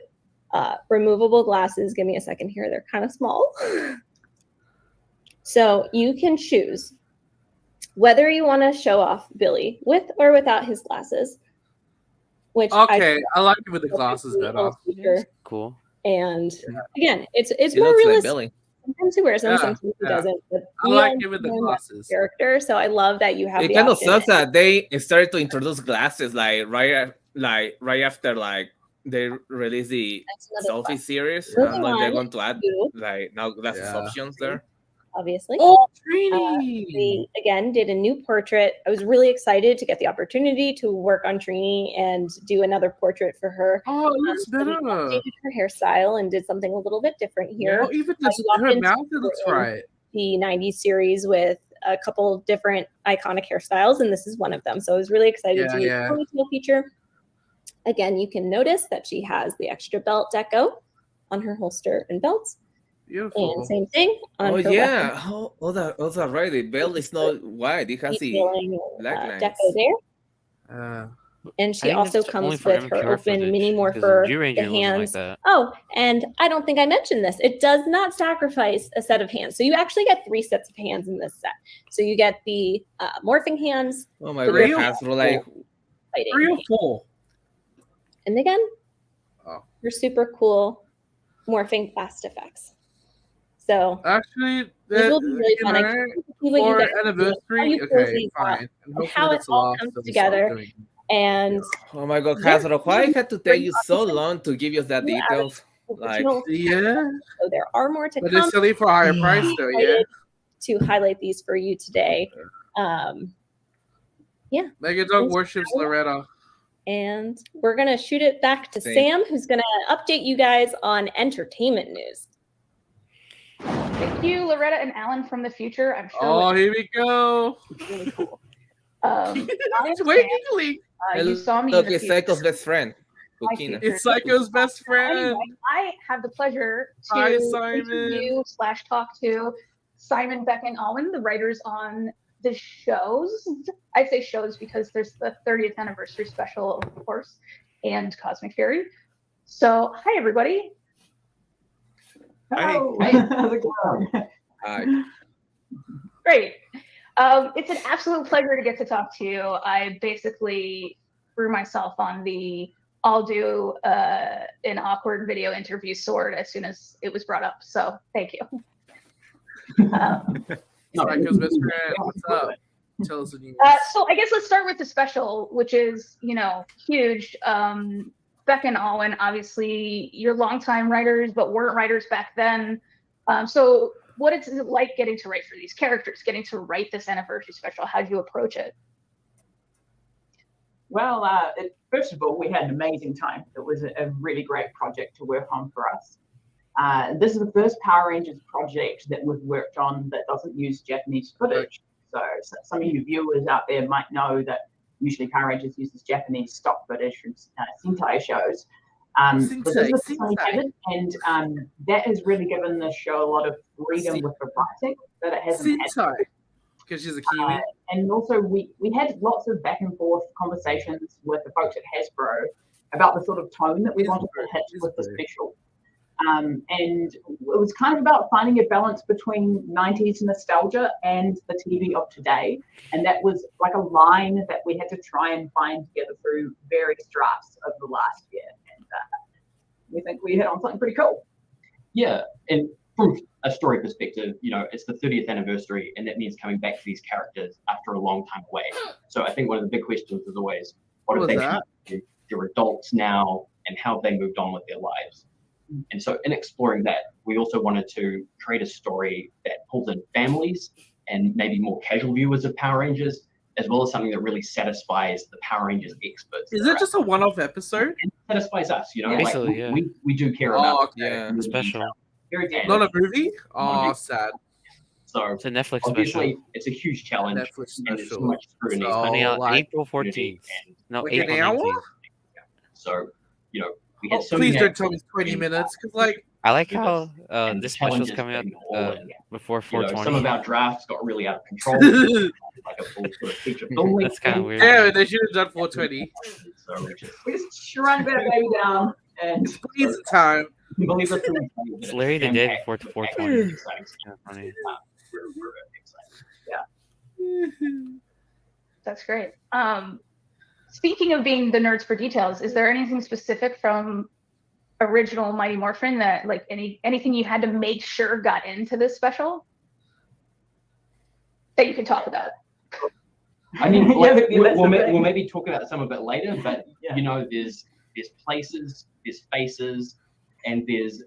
removable glasses. Give me a second here. They're kind of small. So you can choose whether you want to show off Billy with or without his glasses. Which Okay, I like it with the glasses better. feature. Cool. And again, it's He more looks like realistic. Billy. Sometimes he wears them, Yeah, sometimes he doesn't. But I we like all him with the know that glasses. character, so I love that you have It the kind of option. sucks that they started to introduce glasses right after they released the That's another selfie fun. series. Yeah. I don't know if they're Moving going to add on to, like now glasses Yeah. options there. obviously. Oh, Trini! We again did a new portrait. I was really excited to get the opportunity to work on Trini and do another portrait for her. Oh, it looks So we better. updated her hairstyle and did something a little bit different here. Oh, even You her often mouth, it see looks her in right. the 90s series with a couple different iconic hairstyles, and this is one of them. So I was really excited to do Yeah. the ponytail feature. Again, you can notice that she has the extra belt deco on her holster and belts. Beautiful. And same thing on Oh her yeah, that's right. The belt is not white; it has the detailing black lines. deco there. And she think also that's only comes for with her MPR open footage, mini because in morpher, G-Ranger the it wasn't like hands. that. Oh, and I don't think I mentioned this. It does not sacrifice a set of hands. So you actually get 3 sets of hands in this set. So you get the morphing hands. Oh my the god, Real Hasbro, like fighting 3 or hands. 4? And again, Oh. your super cool morphing fast effects. So Actually, these will be really you fun. I know, can't wait to see what you for guys do, how anniversary, you close okay, these out, fine. And and how hopefully it that's the all last comes that we start together. doing. And oh my god, Yeah. Hasbro, why it had to take you so long to give us that You details? Like, original. Yeah, So there are more to but come. it's selling for a higher price though, yeah. Excited to highlight these for you today. Mega Dog worships Loretta. And we're going to shoot it back to Thank- Sam, who's going to update you guys on entertainment news. Thank you, Loretta and Alan from the future. I'm sure Oh, here we go. it's really cool. I am It's Sam. Waking You saw me in look, the it's future. Psycho's best friend, My Bukina. future. It's Psycho's best friend. Anyway, I have the pleasure Hi, to Simon. interview / talk to Simon, Beck, and Alwyn, the writers on the shows. I say shows because there's the 30th anniversary special, of course, and Cosmic Fury. So, hi, everybody. Hello. Hi. How's it going? Great. It's an absolute pleasure to get to talk to you. I basically threw myself on the I'll do an awkward video interview sword as soon as it was brought up. So thank you. Psycho's best friend. What's up? Tell us the news. So I guess let's start with the special, which is, huge. Beck and Alwyn, obviously, you're longtime writers, but weren't writers back then. So what is it like getting to write for these characters, getting to write this anniversary special? How'd you approach it? Well, first of all, we had an amazing time. It was a really great project to work on for us. This is the first Power Rangers project that we've worked on that doesn't use Japanese footage. So some of you viewers out there might know that usually Power Rangers uses Japanese stock footage from Sentai shows. This is the first time we did it, and that has really given the show a lot of freedom with the writing that it hasn't had. Because she's a Kiwi. And also we had lots of back and forth conversations with the folks at Hasbro about the sort of tone that we wanted to hit with the special. And it was kind of about finding a balance between 90s nostalgia and the TV of today. And that was like a line that we had to try and find together through various drafts of the last year. And we think we hit on something pretty cool. Yeah, and from a story perspective, it's the 30th anniversary, and that means coming back to these characters after a long time away. So I think one of the big questions is always, what have they done? They're adults now, and how have they moved on with their lives? And so in exploring that, we also wanted to create a story that pulls in families and maybe more casual viewers of Power Rangers, as well as something that really satisfies the Power Rangers experts. Is it just a one-off episode? It satisfies us, Basically, yeah. we do care about yeah, special. Very Not a movie? Oh, sad. So It's a Netflix obviously, special. it's a huge challenge. Netflix and there's so special. much scrutiny. So, Coming out like, April 14th. No, like April an hour? 19th. So, we had Oh, so please many don't tell me 20 minutes, because like I like how and this the special's challenges coming being all out in. before Some 420. of our drafts got really out of control. Like a full sort of feature film. That's kind of weird. yeah, they should have done 420. So We just shrunk that baby down. And It's please time. you can believe it. It's Larry the Day before 420. Yeah, funny. We're excited. That's great. Speaking of being the nerds for details, is there anything specific from original Mighty Morphin that like anything you had to make sure got into this special that you can talk about? I mean, like, Yeah, we'll maybe talk about some of it later, but you know, there's places, there's faces, and there's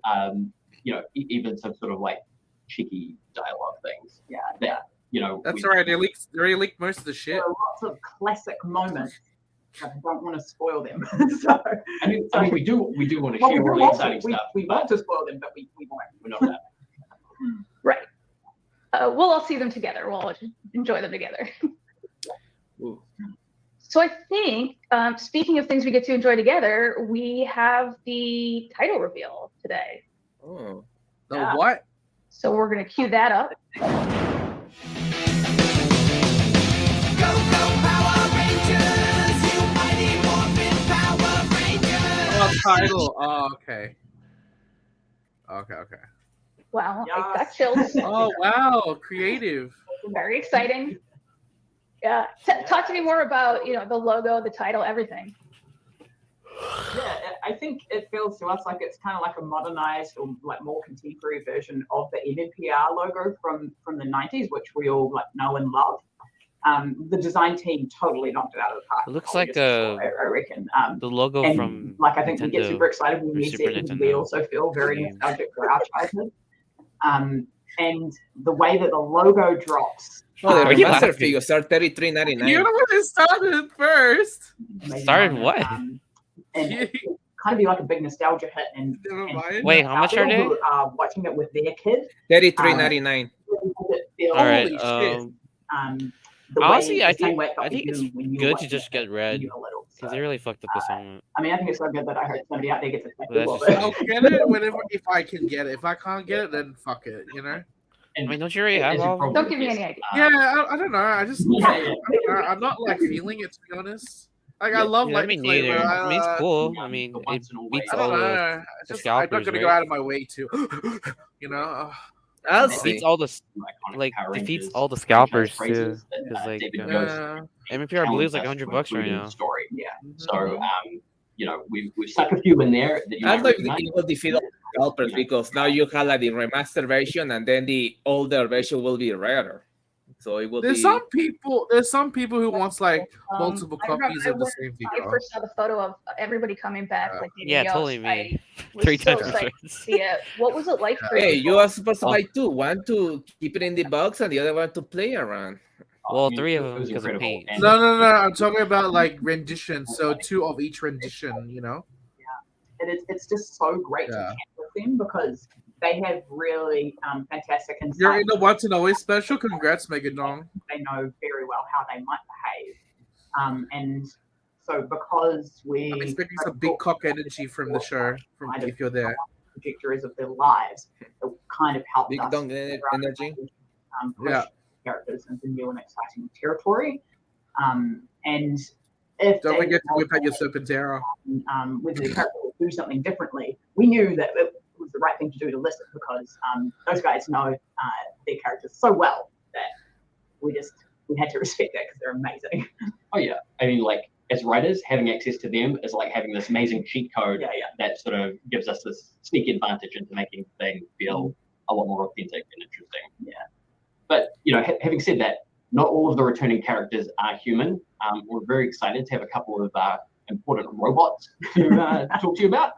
even some sort of like cheeky dialogue things. Yeah, that you know. That's right. They already leaked most of the shit. There are lots of classic moments. I don't want to spoil them. So, I mean, we do want to well, share we really exciting stuff. We want to spoil them, but we won't. We're not that. Right. We'll all see them together. We'll all enjoy them together. Ooh. So I think, speaking of things we get to enjoy together, we have the title reveal today. Oh. The what? So we're going to cue that up. Oh, title. Oh, okay. Okay. Wow, I got chills. Oh, wow. Creative. Very exciting. Yeah. Talk to me more about, the logo, the title, everything. Yeah, I think it feels to us like it's kind of like a modernized or like more contemporary version of the MMPR logo from the 90s, which we all like know and love. The design team totally knocked it out of the park. It looks like I reckon. the logo and from like I think we get Nintendo, super excited when we or see it because we Nintendo also feel very game. nostalgic for our childhood. And the way that the logo drops. Oh, the Are you remaster laughing? figures are $33.99. You know what it started first. Started what? And it kind of be like a big nostalgia hit. And Wait, how much are they? Who are watching it with their kid. $33.99. All right. The Honestly, way- I the same think way it felt I think for it's you when you were good to watching just it get red when you were little. because they really fucked up the song. I mean, I think it's so good that I hope somebody out there gets a But that's tattoo of just- it. I'll get it whenever if I can get it. If I can't get it, then fuck it. I mean, don't you already have all? Don't give me any idea. Yeah, I don't know. I just I'm not like feeling it, to be honest. Like I love Yeah, like I mean, neither. I mean, it's cool. I mean, it beats I all don't know. the I'm not scalpers, gonna go right? out of my way to, I'll It see. beats all the like Power defeats Rangers all the scalpers too. phrases that, Because like David Ghost MMPR Blue is like challenged us $100 to right include in now. the story. Yeah. So we've stuck a few in there that you I might don't know if recognize. it will defeat all the scalpers because now you have like the remastered version and then the older version will be rarer. So it will There's be. some people who wants like multiple I remember copies of the same when I figure. first saw the photo of everybody coming back, like Yeah, Yost, totally me. I was 3 so times excited to difference. see it. What was it like for Hey, you? you are supposed to Oh. buy two. One to keep it in the box and the other one to play around. Well, I mean, 3 of it them was because of incredible. paint. And- No. I'm talking about like renditions. So 2 of each rendition. And it's just so great to Yeah. chat with them because they have really fantastic insight. You're in the once and always special. Congrats, Megadong. They know very well how they might behave. And so because I'm expecting some big cock energy from the show. From if you're there. trajectories of their lives, it kind of helped Big us dong figure out energy. how to push Yeah. characters into new and exciting territory. And if Don't they forget to whip out your Serpentera. whether the character would do something differently, we knew that it was the right thing to do to list it because those guys know their characters so well that we had to respect that because they're amazing. Oh yeah, I mean, like as writers, having access to them is like having this amazing cheat code that sort of gives us this sneaky advantage into making the thing feel a lot more authentic and interesting. Yeah. But having said that, not all of the returning characters are human. We're very excited to have a couple of important robots to talk to you about.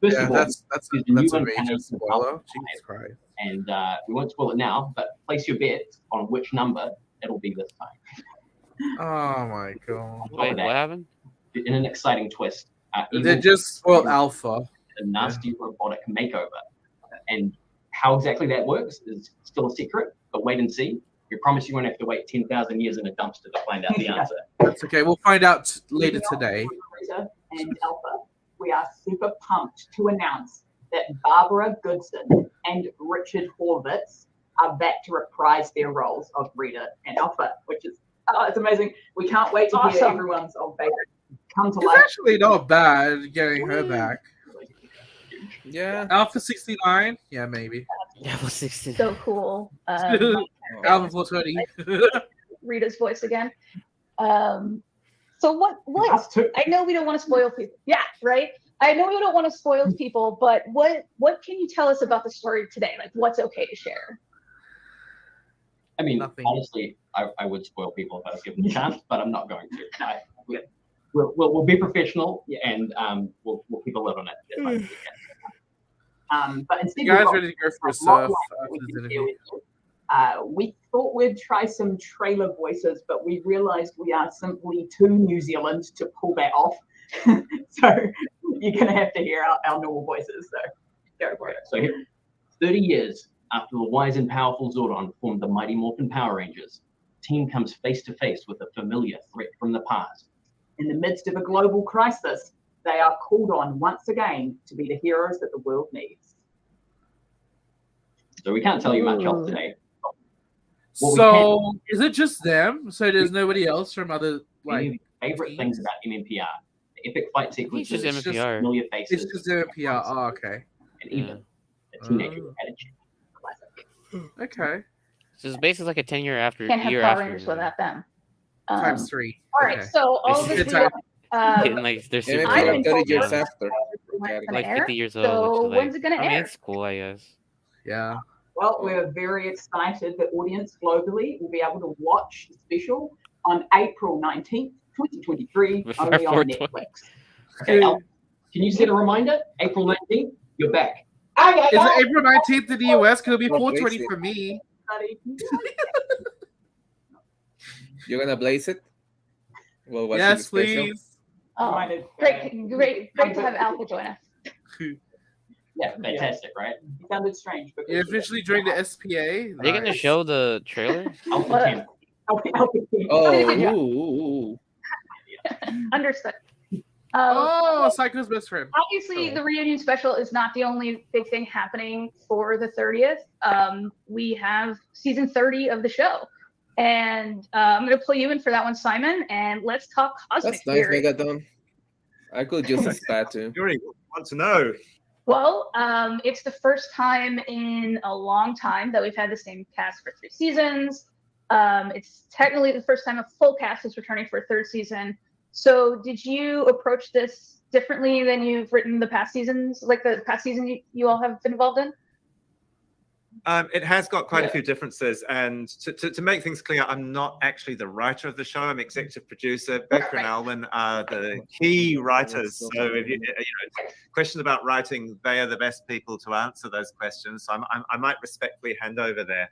First of all, that's is a the new major incarnation of spoiler. Alpha Jesus Christ. and we won't spoil it now, but place your bets on which number it'll be this time. Oh my god. Wait, what happened? In an exciting twist, They just spoiled Alpha. a nasty robotic makeover. And how exactly that works is still a secret, but wait and see. We promise you won't have to wait 10,000 years in a dumpster to find out the answer. That's okay. We'll find out later today. And Alpha, we are super pumped to announce that Barbara Goodson and Richard Horvitz are back to reprise their roles of Rita and Alpha, which is it's amazing. We can't wait to hear Awesome. everyone's old favorite come to It's life. actually not bad getting her back. Yeah. Alpha 69? Yeah, maybe. Alpha 69. So cool. Alpha 420. Rita's voice again. So what? I know we don't want to spoil people. Yeah, right. I know you don't want to spoil people, but what can you tell us about the story today? Like, what's okay to share? I mean, Nothing. honestly, I would spoil people if I was given the chance, but I'm not going to. We'll be professional, and we'll keep a lid on it as much as we can. But instead, You guys we've got ready to go for a a lot surf more after we this can interview? share with you. We thought we'd try some trailer voices, but we realized we are simply too New Zealand to pull that off. So you're going to have to hear our normal voices. So go for it. So here, 30 years after the wise and powerful Zordon formed the Mighty Morphin Power Rangers, the team comes face to face with a familiar threat from the past. In the midst of a global crisis, they are called on once again to be the heroes that the world needs. So we can't tell you much else today. So is it just them? So there's nobody else from other like favorite things about MMPR? The epic fight sequences, It's just MMPR. familiar faces, It's just MMPR. Oh, okay. and even the teenager attitude. Classic. Okay. So it's basically like a 10-year after Can't have year Power after. Rangers without them. Times 3. All right, so all of this It's we want, Getting like they're super MMPR old 30 years now. after. Like 50 years old. So which is when's like, it gonna I mean, air? it's cool, I guess. Yeah. Well, we're very excited that audience globally will be able to watch the special on April 19th, 2023, Before only on 420. Netflix. Okay, Al, can you set a reminder? April 19th, you're back. Is it April 19th in the US? Because it'll be 420 for me. You're gonna blaze it? Well, what's Yes, the special? please. Oh, great to have Alpha join us. Yeah, fantastic, right? It sounded strange. You officially joined the SPA. Are they gonna show the trailer? Alpha 10. Oh, Understood. Oh, Psycho's best friend. Obviously, the reunion special is not the only big thing happening for the 30th. We have season 30 of the show. And I'm going to pull you in for that one, Simon, and let's talk Cosmic that's nice, Fury. Megadon. I could use a spat too. Yuri, want to know? Well, it's the first time in a long time that we've had the same cast for 3 seasons. It's technically the first time a full cast is returning for a 3rd season. So did you approach this differently than you've written the past seasons, like the past season you all have been involved in? It has got quite a few differences, and to make things clear, I'm not actually the writer of the show. I'm executive producer. Becca and Alwyn are the key writers. So if you know questions about writing, they are the best people to answer those questions. So I might respectfully hand over there.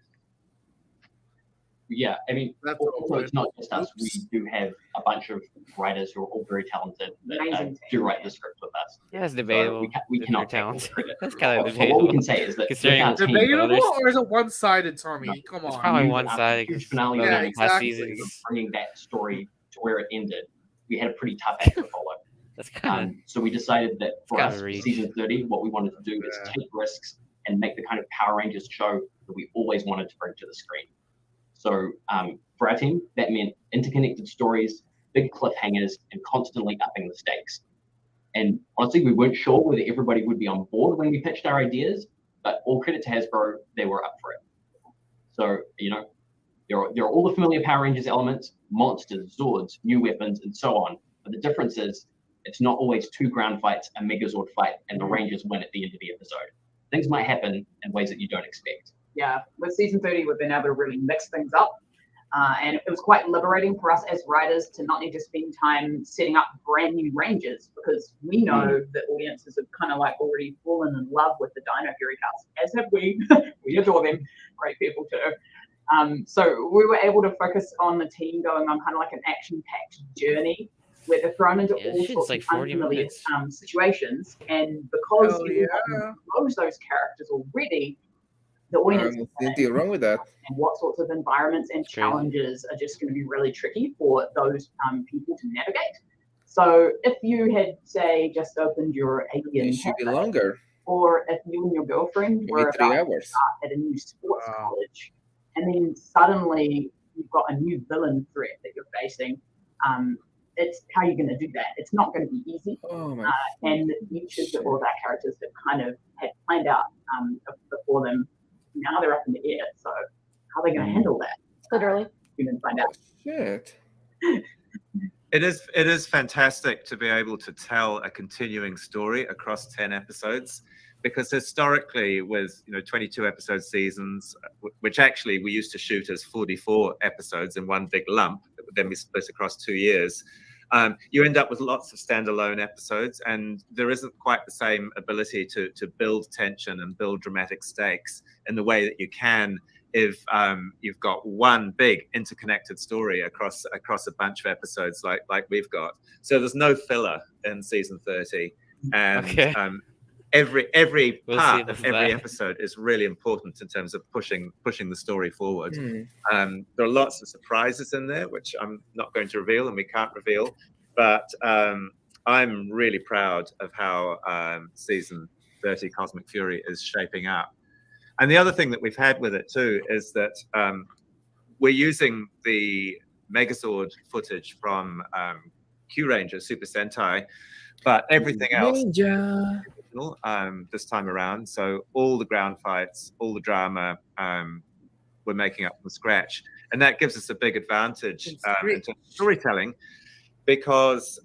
Yeah, I mean, also it's not just us. We do have a bunch of writers who are all very talented that do write the script with us. Yeah, it's debatable. So we cannot take all the talented. credit. That's kind of But debatable. what we can say is that Debatable, or is it one-sided, Tommy? Come on. It's probably one-sided. Huge finale Yeah, on exactly. seasons, bringing that story to where it ended. We had a pretty tough act to follow. That's kind of So we decided that for kinda us, for reach. season 30, what we wanted to do is take risks and make the kind of Power Rangers show that we always wanted to bring to the screen. So for our team, that meant interconnected stories, big cliffhangers, and constantly upping the stakes. And honestly, we weren't sure whether everybody would be on board when we pitched our ideas, but all credit to Hasbro, they were up for it. So, you know, there are all the familiar Power Rangers elements, monsters, Zords, new weapons, and so on. But the difference is, it's not always 2 ground fights, a Megazord fight, and the Rangers win at the end of the episode. Things might happen in ways that you don't expect. Yeah, with season 30, we've been able to really mix things up. And it was quite liberating for us as writers to not need to spend time setting up brand new Rangers, because we know that audiences have kind of like already fallen in love with the Dino Fury cast, as have we. We adore them, great people too. So we were able to focus on the team going on kind of like an action-packed journey where they're thrown into all sorts like of 40 unfamiliar minutes. situations. And because you knows those characters already, the audience Nothing wrong with that. and what sorts of environments and challenges are just going to be really tricky for those people to navigate. So if you had, say, just opened your alien It should be cafe, longer. or if you and your girlfriend were Maybe 3 about to hours. start at a new sports college, and then suddenly you've got a new villain threat that you're facing, it's how you're going to do that. It's not going to be easy. Oh my And each of all of our characters have kind of had planned out before them. Now they're up in the air. So how are they going to handle that? Literally. You're going to find out. Shit. It is fantastic to be able to tell a continuing story across 10 episodes, because historically with 22 episode seasons, which actually we used to shoot as 44 episodes in one big lump that would then be split across 2 years, you end up with lots of standalone episodes, and there isn't quite the same ability to build tension and build dramatic stakes in the way that you can if you've got one big interconnected story across a bunch of episodes like we've got. So there's no filler in season 30, and Okay. every We'll part see of every that. episode is really important in terms of pushing the story forward. Hmm. There are lots of surprises in there, which I'm not going to reveal and we can't reveal, but I'm really proud of how season 30 Cosmic Fury is shaping up. And the other thing that we've had with it too is that we're using the Megazord footage from Q Ranger Super Sentai, but everything else this time around. So all the ground fights, all the drama, we're making up from scratch, and that gives us a big advantage in terms of storytelling, because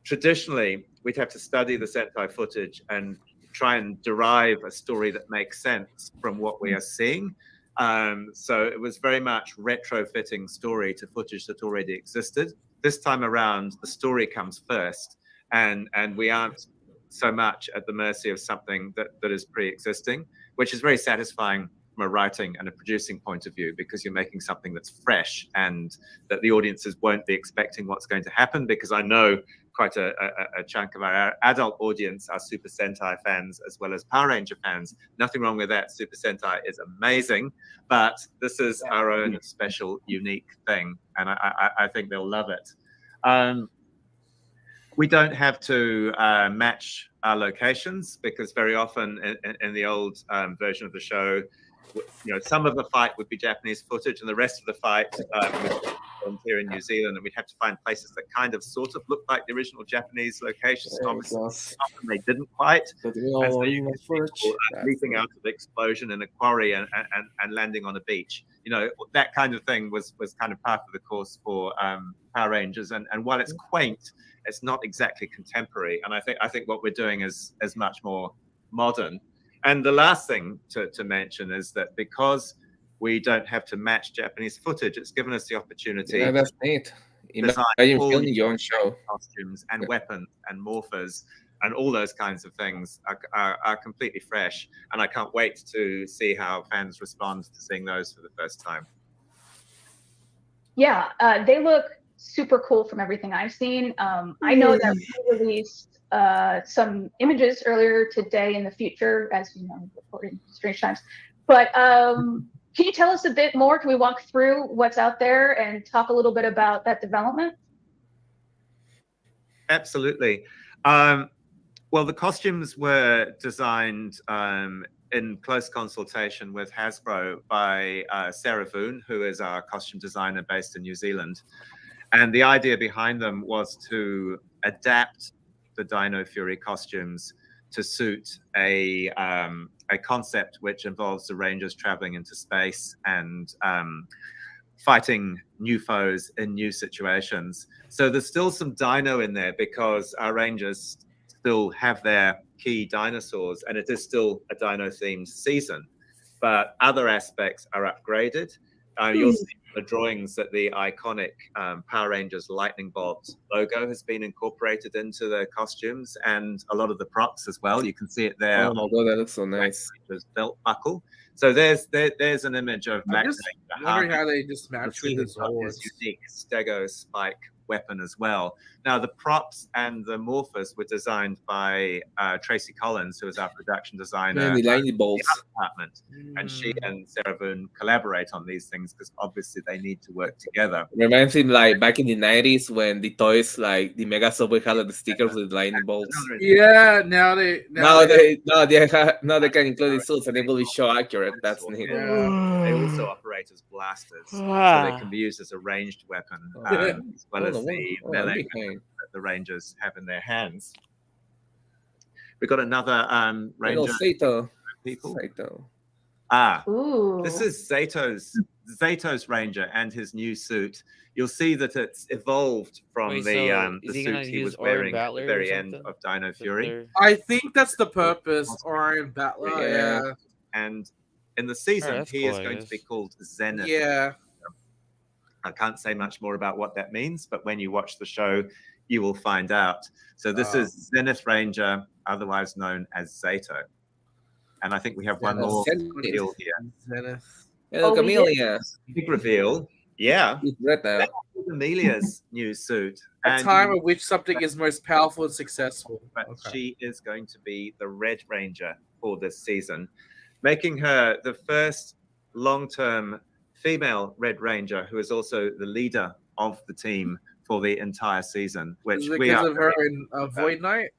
traditionally we'd have to study the Sentai footage and try and derive a story that makes sense from what we are seeing. So it was very much retrofitting story to footage that already existed. This time around, the story comes first, and we aren't so much at the mercy of something that is pre-existing, which is very satisfying from a writing and a producing point of view, because you're making something that's fresh and that the audiences won't be expecting what's going to happen, because I know quite a chunk of our adult audience are Super Sentai fans as well as Power Ranger fans. Nothing wrong with that. Super Sentai is amazing, but this is our own special, unique thing, and I think they'll love it. We don't have to match our locations, because very often in the old version of the show, some of the fight would be Japanese footage and the rest of the fight was here in New Zealand, and we'd have to find places that kind of sort of looked like the original Japanese locations. Often they didn't quite. And so you get people leaping out of the explosion in a quarry and landing on a beach. That kind of thing was kind of part of the course for Power Rangers, and while it's quaint, it's not exactly contemporary, and I think what we're doing is much more modern. And the last thing to mention is that because we don't have to match Japanese footage, it's given us the opportunity. Yeah, that's neat. Design Imagine all filming your own show. Costumes and weapons and morphers and all those kinds of things are completely fresh, and I can't wait to see how fans respond to seeing those for the first time. Yeah, they look super cool from everything I've seen. I know that we released some images earlier today in the future, as you know, recording strange times. But can you tell us a bit more? Can we walk through what's out there and talk a little bit about that development? Absolutely. Well, the costumes were designed in close consultation with Hasbro by Sarah Voon, who is our costume designer based in New Zealand. And the idea behind them was to adapt the Dino Fury costumes to suit a concept which involves the Rangers traveling into space and fighting new foes in new situations. So there's still some dino in there, because our Rangers still have their key dinosaurs, and it is still a dino-themed season. But other aspects are upgraded. You'll see the drawings that the iconic Power Rangers lightning bolt logo has been incorporated into the costumes, and a lot of the props as well. You can see it there. Oh my god, that looks so nice. Belt buckle. So there's an image of I'm just wondering how they just match with his unique Stego Spike weapon as well. Now, the props and the morphers were designed by Tracy Collins, who is our production designer. Man, the lightning bolts. Department. And she and Sarah Boone collaborate on these things, because obviously they need to work together. Reminds me like back in the 90s when the toys like the Mega Subway had the stickers with lightning bolts. Yeah, now they can include the suits, and they will be so accurate. That's neat. Yeah. They also operate as blasters, so they can be used as a ranged weapon, as well as the melee weapon that the Rangers have in their hands. We've got another Ranger Sato. people. Sato. This is Zato's Zato's Ranger and his new suit, you'll see that it's evolved from Wait, the is he gonna suit he use was Orion wearing at Battler the or very end something? of Dino Fury. I think that's the purpose. Orion Battler. Yeah. Yeah. And in the season, that's he cool, is I going to guess. be called Zenith. Yeah. I can't say much more about what that means, but when you watch the show, you will find out. So this is Zenith Ranger, otherwise known as Zato. And I think we have one more reveal here. Zenith. Hey, look, Oh, we did? Amelia. Big reveal. Yeah. He's right there. That is Amelia's new suit. A And time at which something is most powerful and successful. but Okay. she is going to be the Red Ranger for this season, making her the first long-term female Red Ranger who is also the leader of the team for the entire season, which Is it we because are of her very in happy about. Void Knight?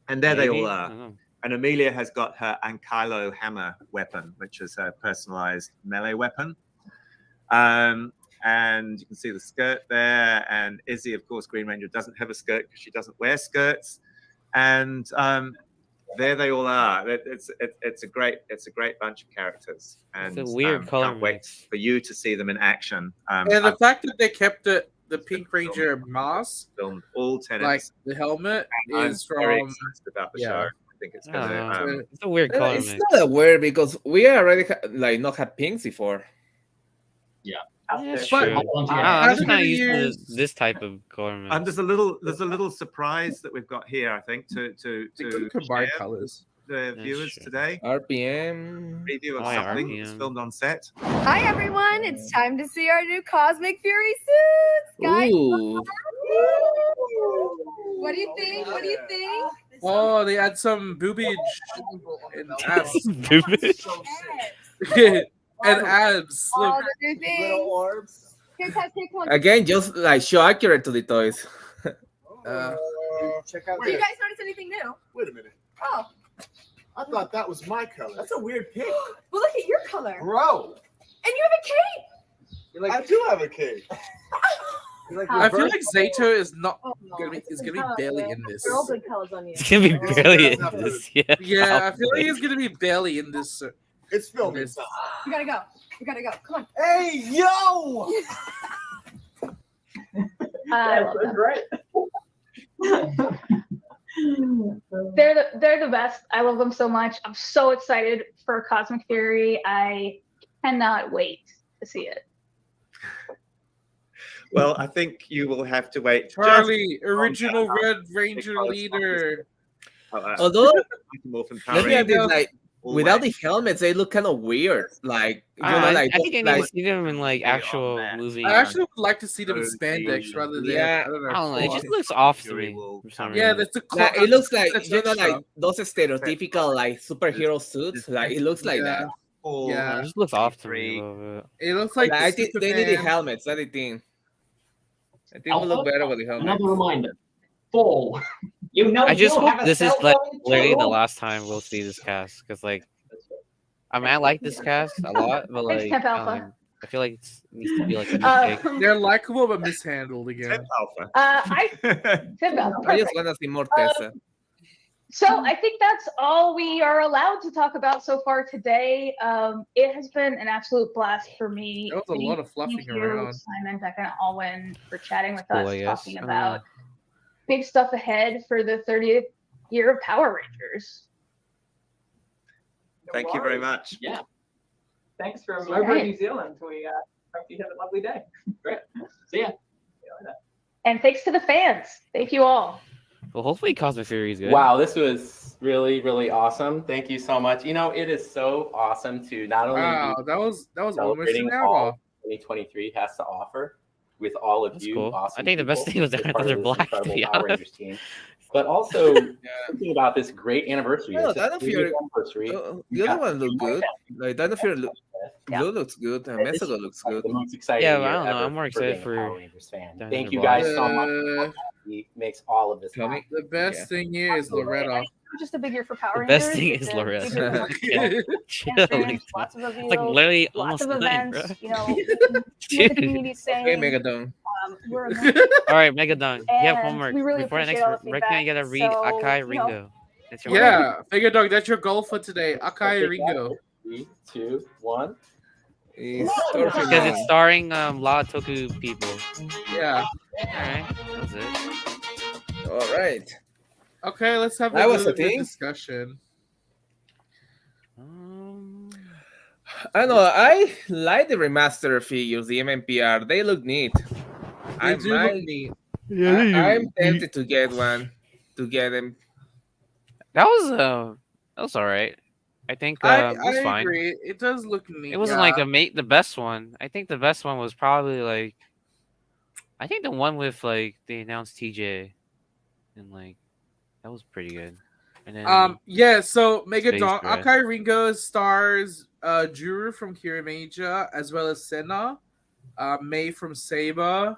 And there they Maybe? all I are. don't know. And Amelia has got her Ankylo hammer weapon, which is her personalized melee weapon. And you can see the skirt there. And Izzy, of course, Green Ranger, doesn't have a skirt because she doesn't wear skirts. And there they all are. It's a great bunch of characters. And It's a weird color can't wait mix. for you to see them in action. And the I've fact that they kept the Pink Ranger mask, filmed all 10 like episodes. the helmet, I'm is very from. excited about the yeah. show. I think it's I don't gonna. know. It's a weird color It's mix. not that weird because we already not had pinks before. Yeah. That's But- true. I I'm think just kind of it used to is- this type of color mix. There's a little surprise that we've got here. I think to They could combine share colors. the That's viewers true. today. RPM. Preview of Oh, yeah, something that was RPM. filmed on set. Hi everyone, it's time to see our new Cosmic Fury suits, guys. Ooh. What do you think? What do you think? Oh, they had some boobage and abs. Boobage? And abs. All Look. the new things. Here, take one. Again, just like show accurate to the toys. Check out Do you this. guys notice anything new? Wait a minute. Oh, I thought that was my color. That's a weird pick. well, look at your color. Bro, And you have a cape. I do have a cape. I feel like Zato is not Oh, no. gonna be. It's Is a gonna good be barely color. in this. They're all good colors on you. It's gonna be barely in this. Yeah. Yeah, I feel like he's gonna be barely in this. It's filming. This. You gotta go. You gotta go. Come on. Hey, yo! I love them. Great. They're the best. I love them so much. I'm so excited for Cosmic Fury. I cannot wait to see it. Well, I think you will have to wait. Charlie, original Red Ranger leader. Although, Power looking at this, Rangers. like without the helmets, they look kind of weird. Like you know, I like think I need like to see them in like actual movie. I actually would like to see them in spandex rather than. Yeah. I don't know. I don't know. It just looks off to me. for some Yeah, reason. that's the. like, it looks like that's you know, extra. like those stereotypical like superhero suits. Like it looks like that. Yeah. It just looks off to me a little bit. It looks like I think they need the Superman. helmets. That's the thing. I think it will look better with the helmet. Another reminder. Fall. You know I just you'll have hope a this is cell like phone literally the too. last time we'll see this cast because like I mean I like this cast a lot, but Thanks, like Temp I, Alpha. don't know, I feel like it needs to be like a new pick. They're likable but mishandled again. Alpha. Tim Alpha, I just perfect. want to see more Tessa. So I think that's all we are allowed to talk about so far today. It has been an absolute blast for me. There was a lot of fluffing Thank you, around. Simon, Becca, and Alwyn, for chatting with Cool, us, I guess. talking I don't about big stuff ahead for the 30th year of Power Rangers. Thank you very much. Yeah. Thanks from All over right. in New Zealand. We hope you have a lovely day. Great. See ya. And thanks to the fans. Thank you all. Well, hopefully Cosmic Fury is good. Wow, this was really, really awesome. Thank you so much. You know, it is so awesome to not only Wow, be that was almost celebrating an all hour. 2023 has to offer with all of That's you. cool. Awesome I think the best people thing was as Iron part of Thunder this Black, to incredible be Power honest. Rangers team. But also thinking about this great anniversary. No, It's the Dino Fury. 30th anniversary. The other one look good. Like Dino Fury Blue looks good. And Mesogo looks good. The most exciting Yeah, but year I don't know. ever I'm more for excited being a for Power Rangers fan. Dino Thank you Black. guys so much. He makes all of this happen. The best thing here is Loretta. Just a big year for Power The Rangers. best thing It's is a Loretta. big year for Yeah. Chill, Rangers, like, lots of it's reveals, like literally lots almost of nine, events. bro. You know, the community saying, Okay, Megadon. we're All right, Megadon. You have And homework. we really Before the appreciate next all the reckoning, you gotta feedback. read So, Akai you know, Ringo. That's your Yeah, Figure Dog, that's your goal for today. Akai Okay, Ringo. 3, 2, 1. Thor Because female. it's starring a lot of toku people. Yeah. Alright, that was it. All right. Okay, let's have a That was little the bit of thing? discussion. I don't know. I like the remaster figures, the MMPR. They look neat. They do look neat. Yeah, they do. I'm tempted to get one. To get them. That was alright. I think I it was fine. agree. It does look neat. It wasn't like the best one. I think the best one was probably like, I think the one with like they announced TJ, and like that was pretty good. And then Yeah, so Space Megadon Breath. Akai Ringo stars Juru from Kirimeja as well as Senna, Mei from Saber,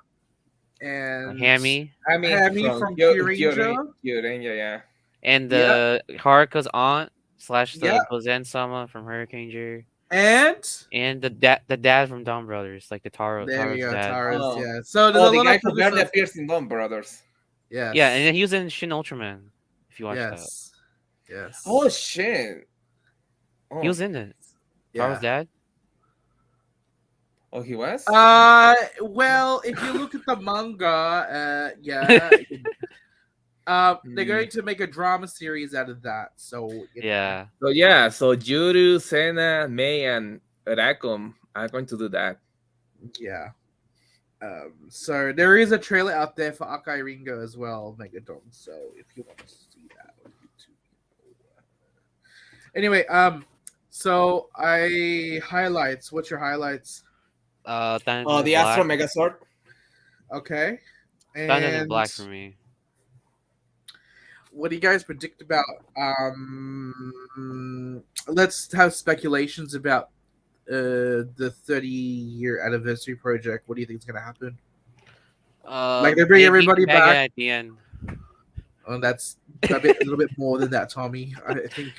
and Hammy. Hammy from Kyuranger. Kyuranger, yeah. And the Haruka's aunt / the Yeah. Kozen Sama from Hurricane J. And the dad from DonBrothers, like the there Taro's we go, dad. Tara's, yeah. So there's a the lot guy of who barely focus appears in DonBrothers. Yes. Yeah, and then he was in Shin Ultraman. If you watch Yes. Yes. Oh shit. that, he was in it. Yeah. Taro's dad. Oh, he was. Well, if you look at the manga, yeah. They're going to make a drama series out of that. So Yeah. So yeah, so Juru, Senna, Mei, and Rakum are going to do that. Yeah. So there is a trailer out there for Akai Ringo as well, Megadon. So if you want to see that on YouTube. Anyway, so highlights. What's your highlights? The Astro Megazord. Okay. Thunder And Black for me. what do you guys predict about? Let's have speculations about the 30-year anniversary project. What do you think is going to happen? Like they bring maybe everybody Mega back. at the end. Oh, that's a little bit more than that, Tommy. I think.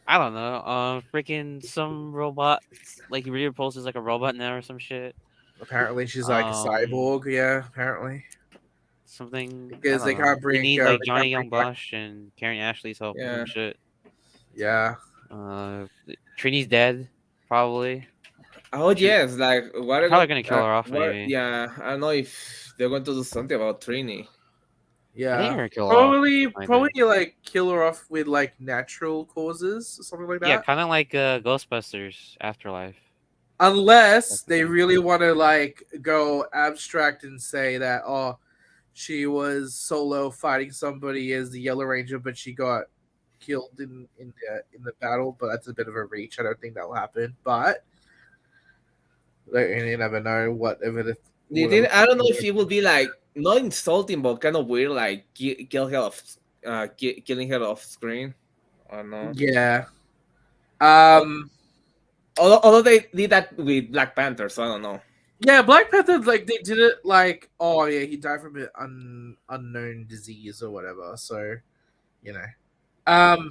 I don't know. Freaking some robot, like Reader Pulse is like a robot now or some shit. Apparently, she's like a cyborg. Yeah, apparently. Something Because I they don't know. can't bring. We need they like can't Johnny bring Young back- Bosch and Karen Ashley's help or Yeah. some shit. Yeah. Trini's dead, probably. Oh yes, like what? Probably gonna kill her off, maybe. Yeah, I don't know if they're going to do something about Trini. Yeah. I think they're gonna kill her off. Probably like kill her off with like natural causes or something like that. Yeah, kind of like Ghostbusters Afterlife. Unless they really want to like go abstract and say that she was solo fighting somebody as the Yellow Ranger, but she got killed in the battle. But that's a bit of a reach. I don't think that'll happen. But like, you never know. Whatever the. I don't know if it would be like not insulting, but kind of weird, like kill her off, killing her off screen. I don't know. Yeah. Although they did that with Black Panther, so I don't know. Yeah, Black Panther, like they did it like, oh yeah, he died from an unknown disease or whatever. So, you know.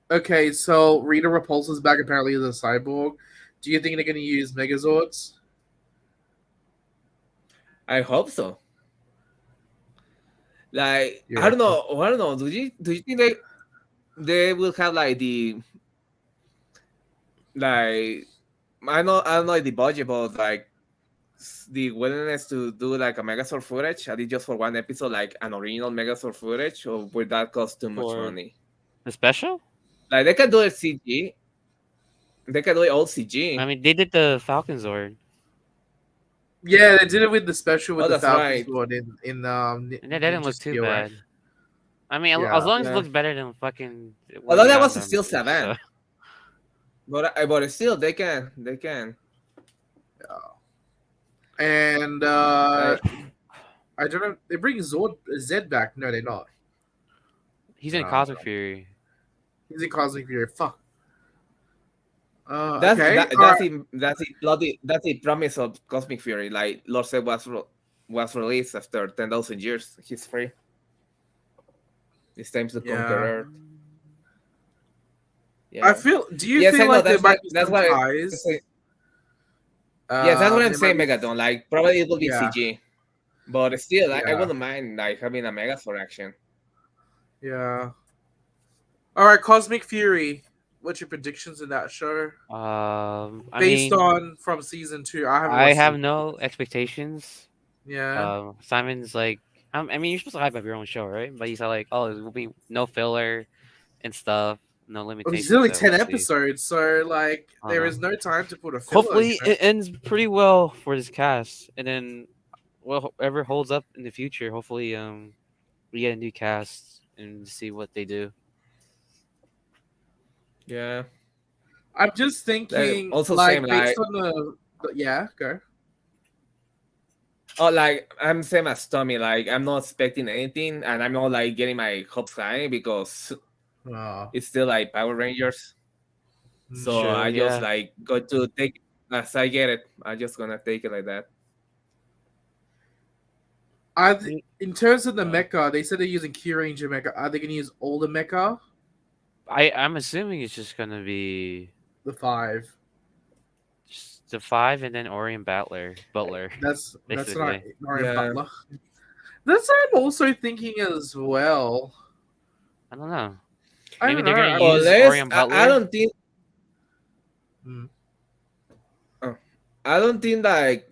Okay, so Rita Repulsa's back apparently as a cyborg. Do you think they're going to use Megazords? I hope so. Like I don't know. Do you think they will have like the like I don't know the budget, but like the willingness to do like a Megazord footage, at least just for one episode, like an original Megazord footage, or would that cost too much money? The special? Like they can do it CG. They can do it all CG. I mean, they did the Falcon Zord. Yeah, they did it with the special with the that's Falcon right. Sword in And that didn't look Ninja too Steel, right? bad. I mean, Yeah. as long as Yeah. it looks better than fucking. Although that Gundam, was still so- Saban. But still they can. And I don't know. They bring Zed back. No, they're not. He's in Cosmic Fury. He's in Cosmic Fury. Fuck. That's okay. that's the promise of Cosmic Fury. Like Lord Zed was released after 10,000 years. He's free. It's time to conquer Earth. Yeah. I feel. Do you Yes, I feel know, like there that's might what- be that's some what I- ties? Yes, that's what I'm there saying, might be- Megadon. Like probably it will be Yeah. CG, but still, I Yeah. wouldn't mind like having a Megazord action. Yeah. All right, Cosmic Fury. What's your predictions in that show? I based mean, on from season 2. I haven't. I watched have season- no expectations. Yeah. Simon's like, I mean, you're supposed to hype up your own show, right? But he's like, oh, there will be no filler and stuff, no Well, limitations. it's only so 10 we'll see. episodes, so like there is no time to put a filler. Hopefully, you know? it ends pretty well for this cast, and then whatever holds up in the future. Hopefully, we get a new cast and see what they do. Yeah. I'm just thinking, also like same, based like- on the yeah, go. Oh, like I'm same as Tommy. Like I'm not expecting anything, and I'm not like getting my hopes high because it's still like Power Rangers. So Sure, I just yeah. like go to take as I get it. I'm just gonna take it like that. In terms of the mecha, they said they're using Q Ranger mecha. Are they going to use all the mecha? I'm assuming it's just gonna be The 5. just the 5, and then Orion Butler. That's not basically. Orion Butler. That's what I'm also thinking as well. I don't know. I Maybe don't they're know. gonna use Orion Butler. I don't think. Hmm. I don't think like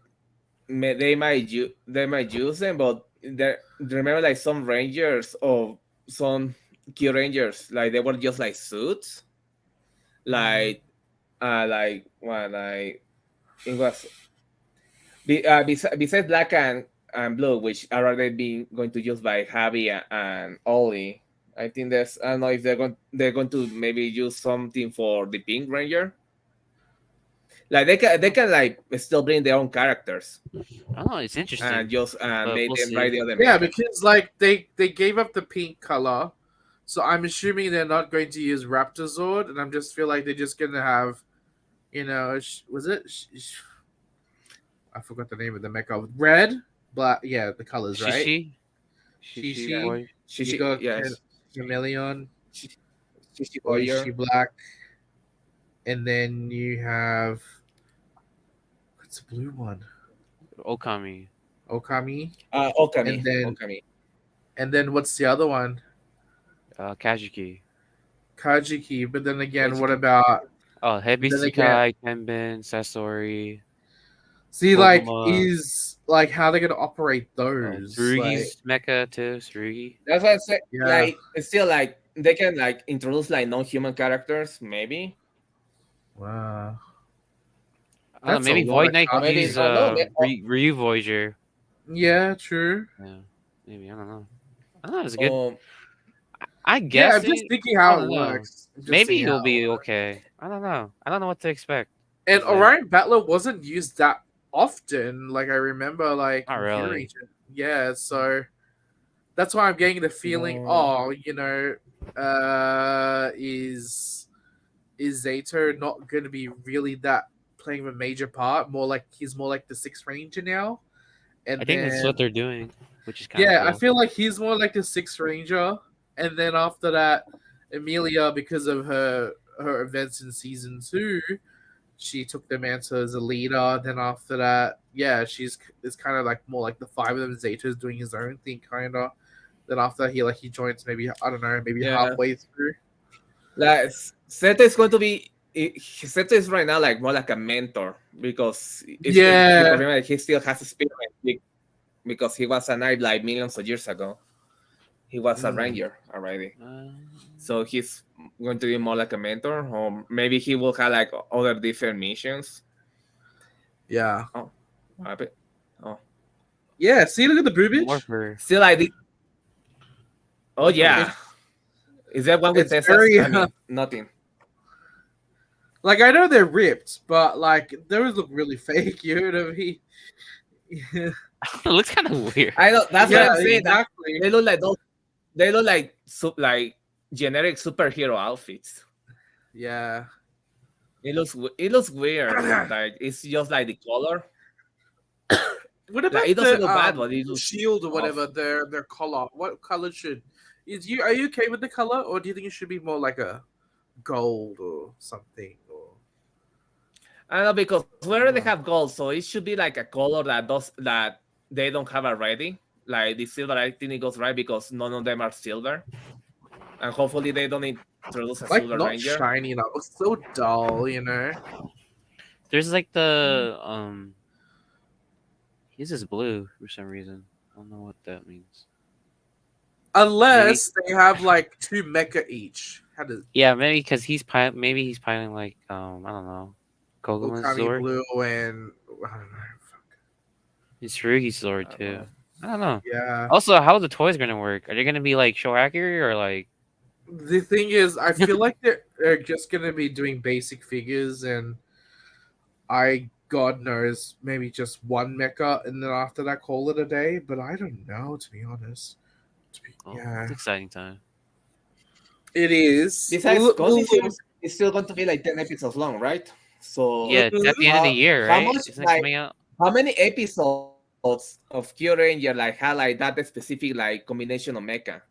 they might use them, but remember like some Rangers or some Q Rangers, like they were just like suits, like it was besides Black and Blue, which are already being going to use by Javi and Ollie. I think I don't know if they're going to maybe use something for the Pink Ranger. Like they can like still bring their own characters. I don't know. It's interesting. And just made we'll them see. write the other. Yeah, makeup. because like they gave up the pink color, so I'm assuming they're not going to use Raptor Zord, and I just feel like they're just gonna have, was it? I forgot the name of the mecha. Red, black. Yeah, the colors, right? Shishi. You got yes. Chameleon. Shishi Warrior. Shishi Black, and then you have what's the blue one? Okami. Okami. Okami. And then what's the other one? Kajuki. Kajuki. But then again, what about? Oh, Hebi Then Sekai, Kenbin, Sasori. See, like, Koguma. is like how they're gonna operate those? Tsurugi's mecha too. Tsurugi. That's what I said. Yeah. Like it's still like they can like introduce like non-human characters, maybe. Wow. I don't know, maybe Void Knight could use Ryu Voyager. Yeah, true. Yeah, maybe I don't know. I don't know. It's good. I Yeah, guess. I'm just thinking how I it don't know. works. Just Maybe seeing it'll how be it works. okay. I don't know. I don't know what to expect. And Like- Orion Battler wasn't used that often. Like I remember, like Not in really. Fury Agent. Yeah, so that's why I'm getting the feeling. Is Zato not going to be really that playing a major part? He's more like the Sixth Ranger now. And I think that's then- what they're doing, which is kind of yeah, cool. I feel like he's more like the Sixth Ranger, and then after that, Emilia, because of her events in season 2, she took the mantle as a leader. Then after that, yeah, it's kind of like more like the 5 of them. Zato's doing his own thing, kind of. Then after that, he joins maybe halfway through. Like Zeta is going to be. Zeta is right now like more like a mentor because remember, he still has experience because he was a knight like millions of years ago. He was a ranger already, so he's going to be more like a mentor, or maybe he will have like other different missions. Yeah. Oh, yeah. See, look at the boobage. Still like the. Oh yeah. Is that one with It's Tessa? very, I mean, nothing. Like I know they're ripped, but like those look really fake. You know what I mean? It looks kind of weird. I know that's what I'm saying. Exactly. They look like those. They look like like generic superhero outfits. Yeah. It looks weird. Like it's just like the color. What about it doesn't the look bad, but it looks shield or whatever? Their color. What color are you okay with the color, or do you think it should be more like a gold or something? Or I don't know, because we already have gold, so it should be like a color that they don't have already. Like the silver, I think it goes right because none of them are silver, and hopefully they don't introduce a like silver not ranger. shiny enough. It's so dull, you know. There's like the his is blue for some reason. I don't know what that means. Unless they have like 2 mecha each. How does Yeah, maybe because maybe he's piloting like I don't know, Koguma's Okami Zord. Blue and I don't know. It's Rugi's Zord too. I don't know. Yeah. Also, how are the toys gonna work? Are they gonna be like show accurate or like? The thing is, I feel like they're just gonna be doing basic figures, and God knows, maybe just 1 mecha, and then after that, call it a day. But I don't know, to be honest. Yeah, It's exciting time. it is. Besides, Ghost series is still going to be like 10 episodes long, right? So Yeah, it's at the end of the year, right? How much, Isn't it like, coming out? how many episodes of Q Ranger like had like that specific like combination of mecha?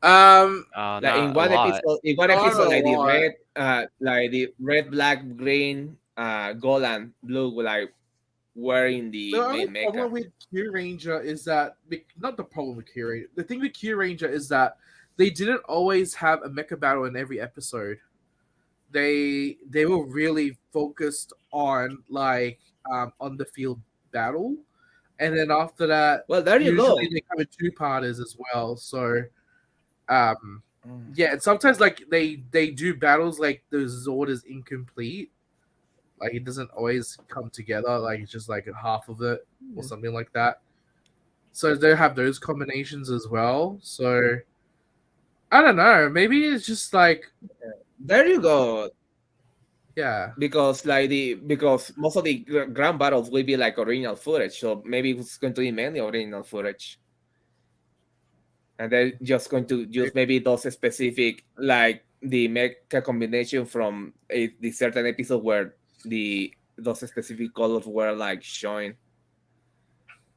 Like in one episode, like the red, black, green, gold, and blue were like wearing the The only main problem mecha. with Q Ranger is that not the problem with Q Ranger. The thing with Q Ranger is that they didn't always have a mecha battle in every episode. They were really focused on like on the field battle, and then after that, well, there you usually go. they come in 2-parters as well. So, yeah, and sometimes like they do battles like the Zord is incomplete. Like it doesn't always come together. Like it's just like half of it or something like that. So they have those combinations as well. So I don't know. Maybe it's just like there you go. Yeah, because most of the grand battles will be like original footage, so maybe it's going to be mainly original footage, and they're just going to use maybe those specific like the mecha combination from the certain episode where those specific colors were like showing.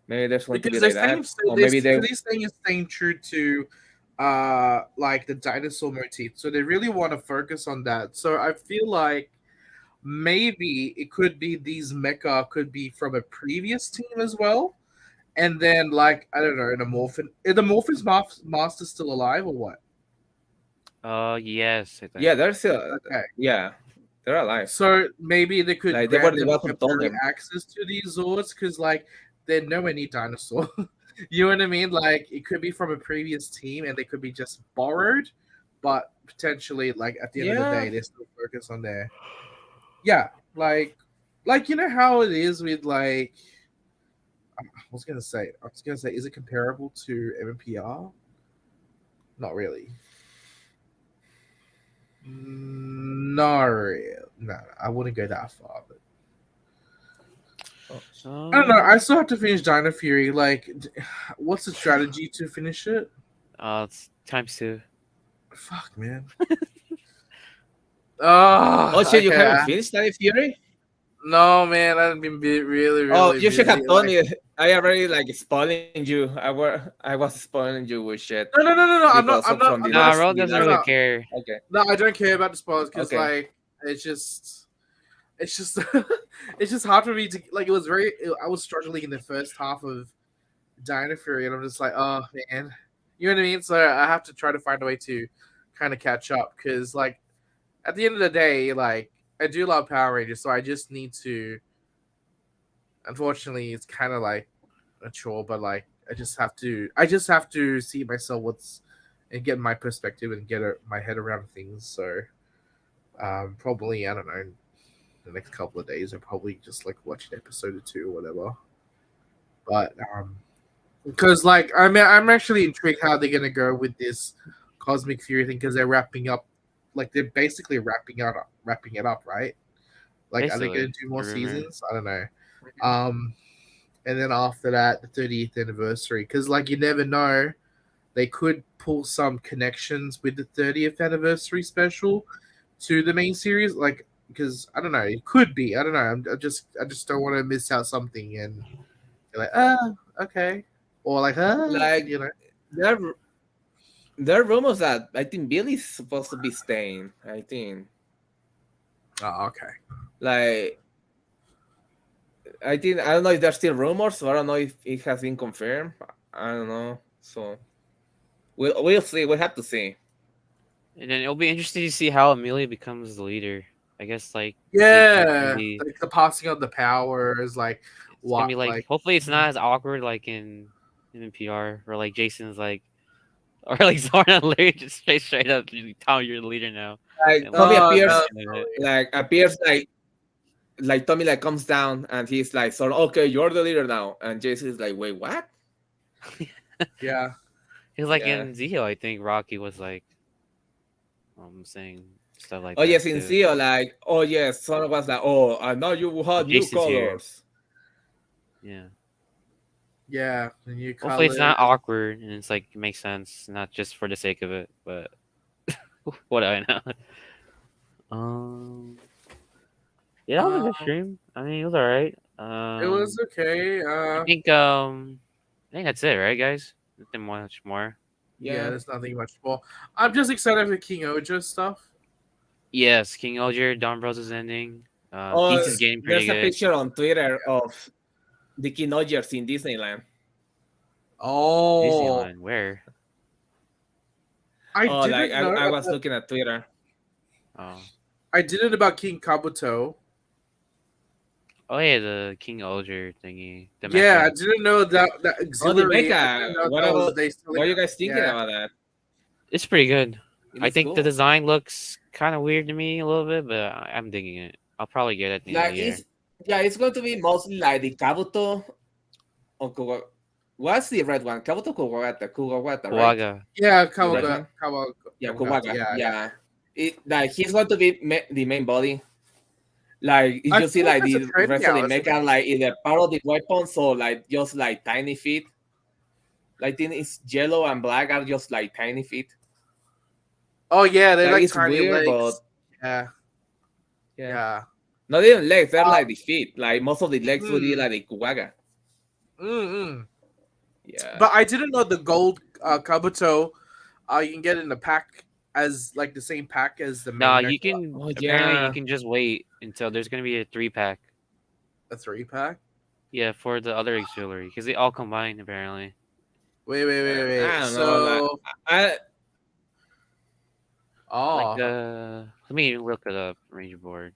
Maybe there's going to be like that, or maybe they. this thing is staying true to like the dinosaur motif. So they really want to focus on that. So I feel like maybe it could be these mecha could be from a previous team as well. And then like I don't know, the Morphin's master still alive or what? Yes, I think. Yeah, they're still yeah, they're alive. So maybe they could like they were grant the them ones who told temporary them. access to these Zords because like they're nowhere near dinosaur. You know what I mean? Like it could be from a previous team and they could be just borrowed, but potentially like at the end of the day they're still focused on their like you know how it is with like I was gonna say is it comparable to MMPR? Not really. Not really. No, I wouldn't go that far, but I don't know. I still have to finish Dino Fury. Like, what's the strategy to finish it? It's ×2. Fuck, man. Oh shit! You haven't finished Dino Fury? No, man. I've been really. Oh, you should have busy, told me. I already like spoiling you. I was spoiling you with shit. No. I'm not. Ro doesn't really care. Okay. No, I don't care about the spoilers because Okay. like it's just it's just hard for me to like. I was struggling in the first half of Dino Fury, and I'm just like, oh man, you know what I mean. So I have to try to find a way to kind of catch up because like at the end of the day, like I do love Power Rangers, so I just need to. Unfortunately, it's kind of like a chore, but like I just have to see myself and get my perspective and get my head around things. So probably I don't know. The next couple of days, I'll probably just like watch an episode or 2 or whatever. But because like I'm actually intrigued how they're gonna go with this Cosmic Fury thing because they're wrapping up, like they're basically wrapping it up, right? Like Basically, are they gonna do more seasons? I don't know. And then after that, the 30th anniversary, because like you never know, they could pull some connections with the 30th anniversary special to the main series, like. Because I don't know, it could be. I don't know. I just don't want to miss out something and you're like, okay, or like, like you know, there are rumors that I think Billy's supposed to be staying. I think. Oh, okay. Like, I don't know if there's still rumors, so I don't know if it has been confirmed. I don't know. So we'll see. We'll have to see. And then it'll be interesting to see how Amelia becomes the leader. I guess like Yeah, be, like the passing of the powers, like it's gonna be like hopefully it's not as awkward like in NPR where like Jason's like or like Zorna literally just straight up Tom, you're the leader now. Like And, Tommy Oh, appears, no. like Tommy like comes down and he's like, "So okay, you're the leader now," and Jason's like, "Wait, what?" Yeah. He was like Yeah. in Zio, I think Rocky was like saying stuff like Oh that. yes, in too. Zio, like, oh yes, Son was like, oh, and now you have new Jason's here. colors. Yeah. Yeah, and you Hopefully it's not awkward and it's like it makes sense, not just for the sake of it, but what do I know? Yeah, that was a good stream. I mean, it was alright. It was okay. I think that's it, right, guys? Nothing much more. Yeah, there's nothing much more. I'm just excited for King Oja stuff. Yes, King Oger, DonBrothers ending. Oh, Geats is getting pretty there's a good. picture on Twitter of the Kinogers in Disneyland. Oh, Disneyland, where? I like didn't know. I was looking at Twitter. Oh. I did it about King Kabuto. Oh yeah, the King Oger thingy. The Yeah, I mecha. didn't know that Oh, the auxiliary. I mecha. didn't know What that was about? they still What are you guys thinking yeah. about that? It's pretty good. It I looks think cool. the design looks kind of weird to me a little bit, but I'm digging it. I'll probably get it at the end of Like the year. it's going to be mostly like the Kabuto or what's the red one? Kabuto Kuwagata, right? Kuwaga. Yeah, The red one? Kawaga. Yeah, Kuwaga. Yeah. Like he's going to be the main body. Like if I you see feel like like the it's a trend rest of the now, isn't mecha, like either part of the weapon, so like just like tiny feet. Like then it's yellow and black are just like tiny feet. Oh yeah, they're like it's tiny weird, legs. but Yeah. not even legs, they're like the feet. Like most of the legs would be Hmm. like the Kuwaga. Mm-mm. Yeah. But I didn't know the gold Kabuto you can get in the pack as like the same pack as the main Nah, mecha. you can Oh, apparently yeah. you can just wait until there's gonna be a 3-pack. A 3-pack? Yeah, for the other auxiliary because they all combine apparently. Wait. I don't know. So Like let me look it up. Ranger board.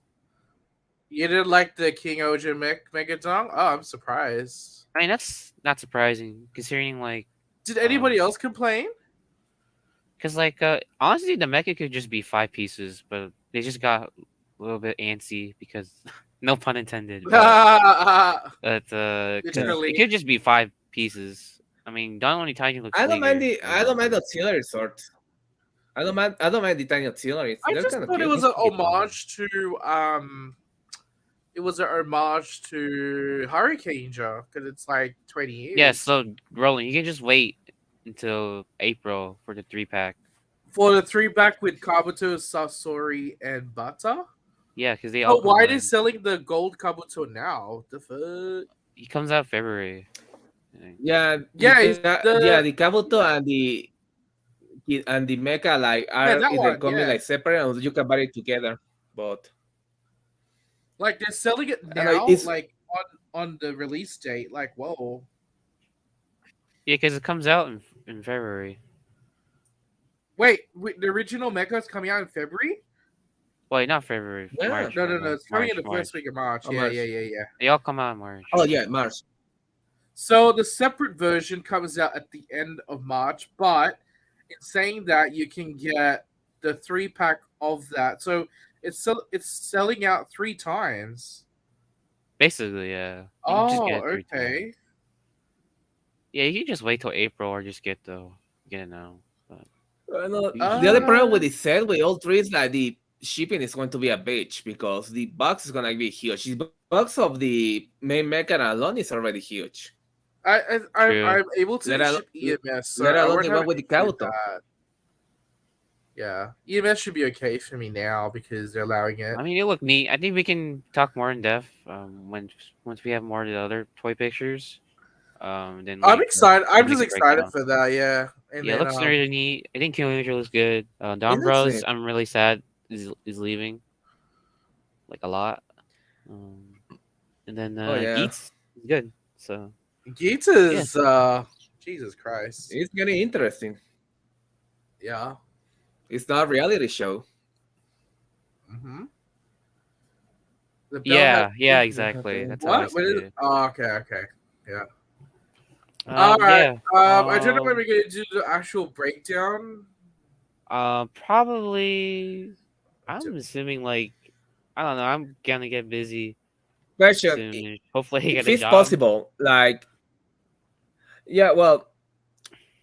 you didn't like the King Oja Megadong? Oh, I'm surprised. I mean that's not surprising considering like. Did anybody else complain? Because like honestly, the mecha could just be 5 pieces, but they just got a little bit antsy because no pun intended. But Literally. it could just be 5 pieces. I mean, Don Only Titan looks. I don't mind bigger. the auxiliary swords. I don't mind the tiny auxiliaries. I They're just kind of thought cute. it was an homage to it was an homage to Hurricane because it's like 20 years. Yeah, so Roland, you can just wait until April for the 3-pack. For the 3-pack with Kabuto, Sasori, and Bata? Yeah, because they all. But why are they combine. selling the gold Kabuto now? The fuck? He comes out February. Yeah, it's the Kabuto and the mecha like are that either one, coming yeah. like separate or you can buy it together. But Like they're selling it know, now, it's- like on the release date. Like, whoa. Yeah, because it comes out in February. Wait, the original mecha is coming out in February? Wait, not February. Yeah. March. No, it's coming in the March. first week of March. Oh, Yeah, March. yeah. They all come out in March. oh yeah, March. So the separate version comes out at the end of March, but in saying that, you can get the 3-pack of that. So it's selling out 3 times. Basically, yeah. You can Oh, just get it 3 times. okay. Yeah, you can just wait till April or just get it now. But The other problem with the set with all 3 is that the shipping is going to be a bitch because the box is gonna be huge. The box of the main mecha alone is already huge. I'm able to Let alone- ship EMS. So let I alone won't the have one with an the issue with Kabuto. that. Yeah, EMS should be okay for me now because they're allowing it. I mean, it looked neat. I think we can talk more in depth once we have more of the other toy pictures. Then I'm we excited. can I'm make just a excited breakdown. for that. Yeah. And Yeah, it then, looks really neat. I think Killmonger looks good. looks DonBrothers, neat. I'm really sad is leaving. Like a lot. And then Oh, yeah. Geats is good. So Geats is Jesus Christ. It's getting interesting. Yeah. It's not a reality show. Mm-hmm. The bell Yeah, has yeah, wings. exactly. That's how I What? What see is? it. Oh, okay. Yeah. All right. Yeah. I don't know when we're gonna do the actual breakdown. Probably. I'm assuming like I don't know. I'm gonna get busy Question: soon. Hopefully, I If get a it's job. possible, like, yeah, well,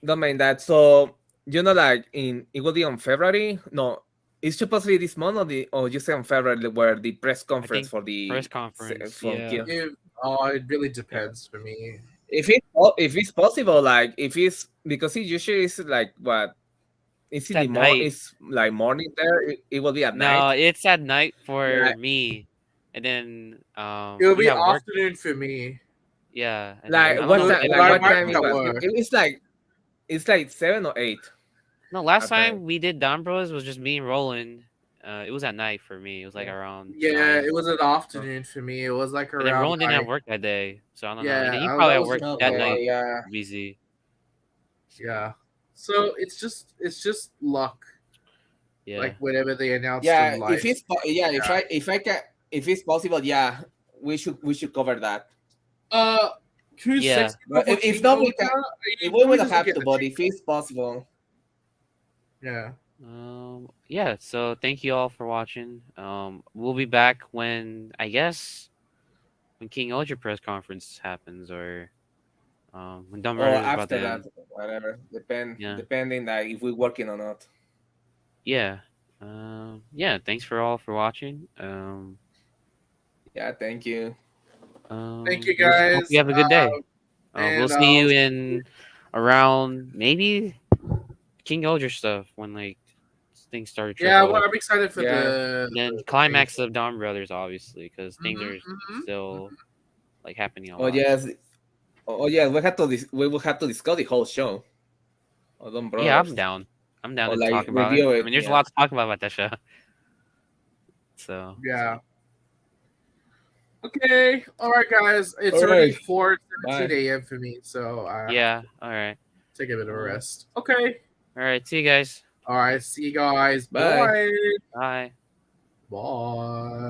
don't mind that. So like it will be on February. No, it's supposed to be this month, or you say on February where the press I conference think for the press conference. from Yeah. It really depends for me. If it's possible, like if it's because it usually is like what it's in At the night. it's like morning there. It will be at No, night. it's at night for Yeah. me, and then It'll we be have work. afternoon for me. Yeah. And then, Like I don't what know. time? And Like then what might time be it at was? work. It's like 7 or 8. No, last at night. time we did DonBrothers was just me and Roland. It was at night for me. It was like around Yeah, 9. it was an afternoon for me. It was like And then around. Roland didn't have 9. work that day, so I don't know. Yeah, And then you that probably had was work okay, that night. yeah. Busy. Yeah. So it's just luck. Yeah. Like whenever they announce Yeah, them live. if it's possible, yeah, we should cover that. Who's Yeah. sexy? But if not, we can. If we will have to, but if it's possible, Yeah. Yeah. So thank you all for watching. We'll be back when when King Ultra press conference happens, or when or DonBrothers is about after to that, end. whatever, Yeah. depending like if we're working or not. Yeah. Yeah. Thanks for all for watching. Yeah, thank you. Thank you Hope guys. you have a good day. And We'll see you in around maybe King Ultra stuff when like things start to trickle. Yeah, well, I'm excited for And then climax of DonBrothers, obviously, because things are still like happening a lot. Yes. Oh yeah, we will have to discuss the whole show. Oh, DonBrothers. Yeah, I'm down. I'm down Or, to like, talk about it. review I it, mean, there's a yeah. lot to talk about that show. So yeah. Okay. All right, guys. It's All already right. 4:17 Bye. a.m. for me, so yeah, all right. take a bit of a rest. Okay. All right, see you guys. All right. See you guys. Bye. Bye. Bye. Bye.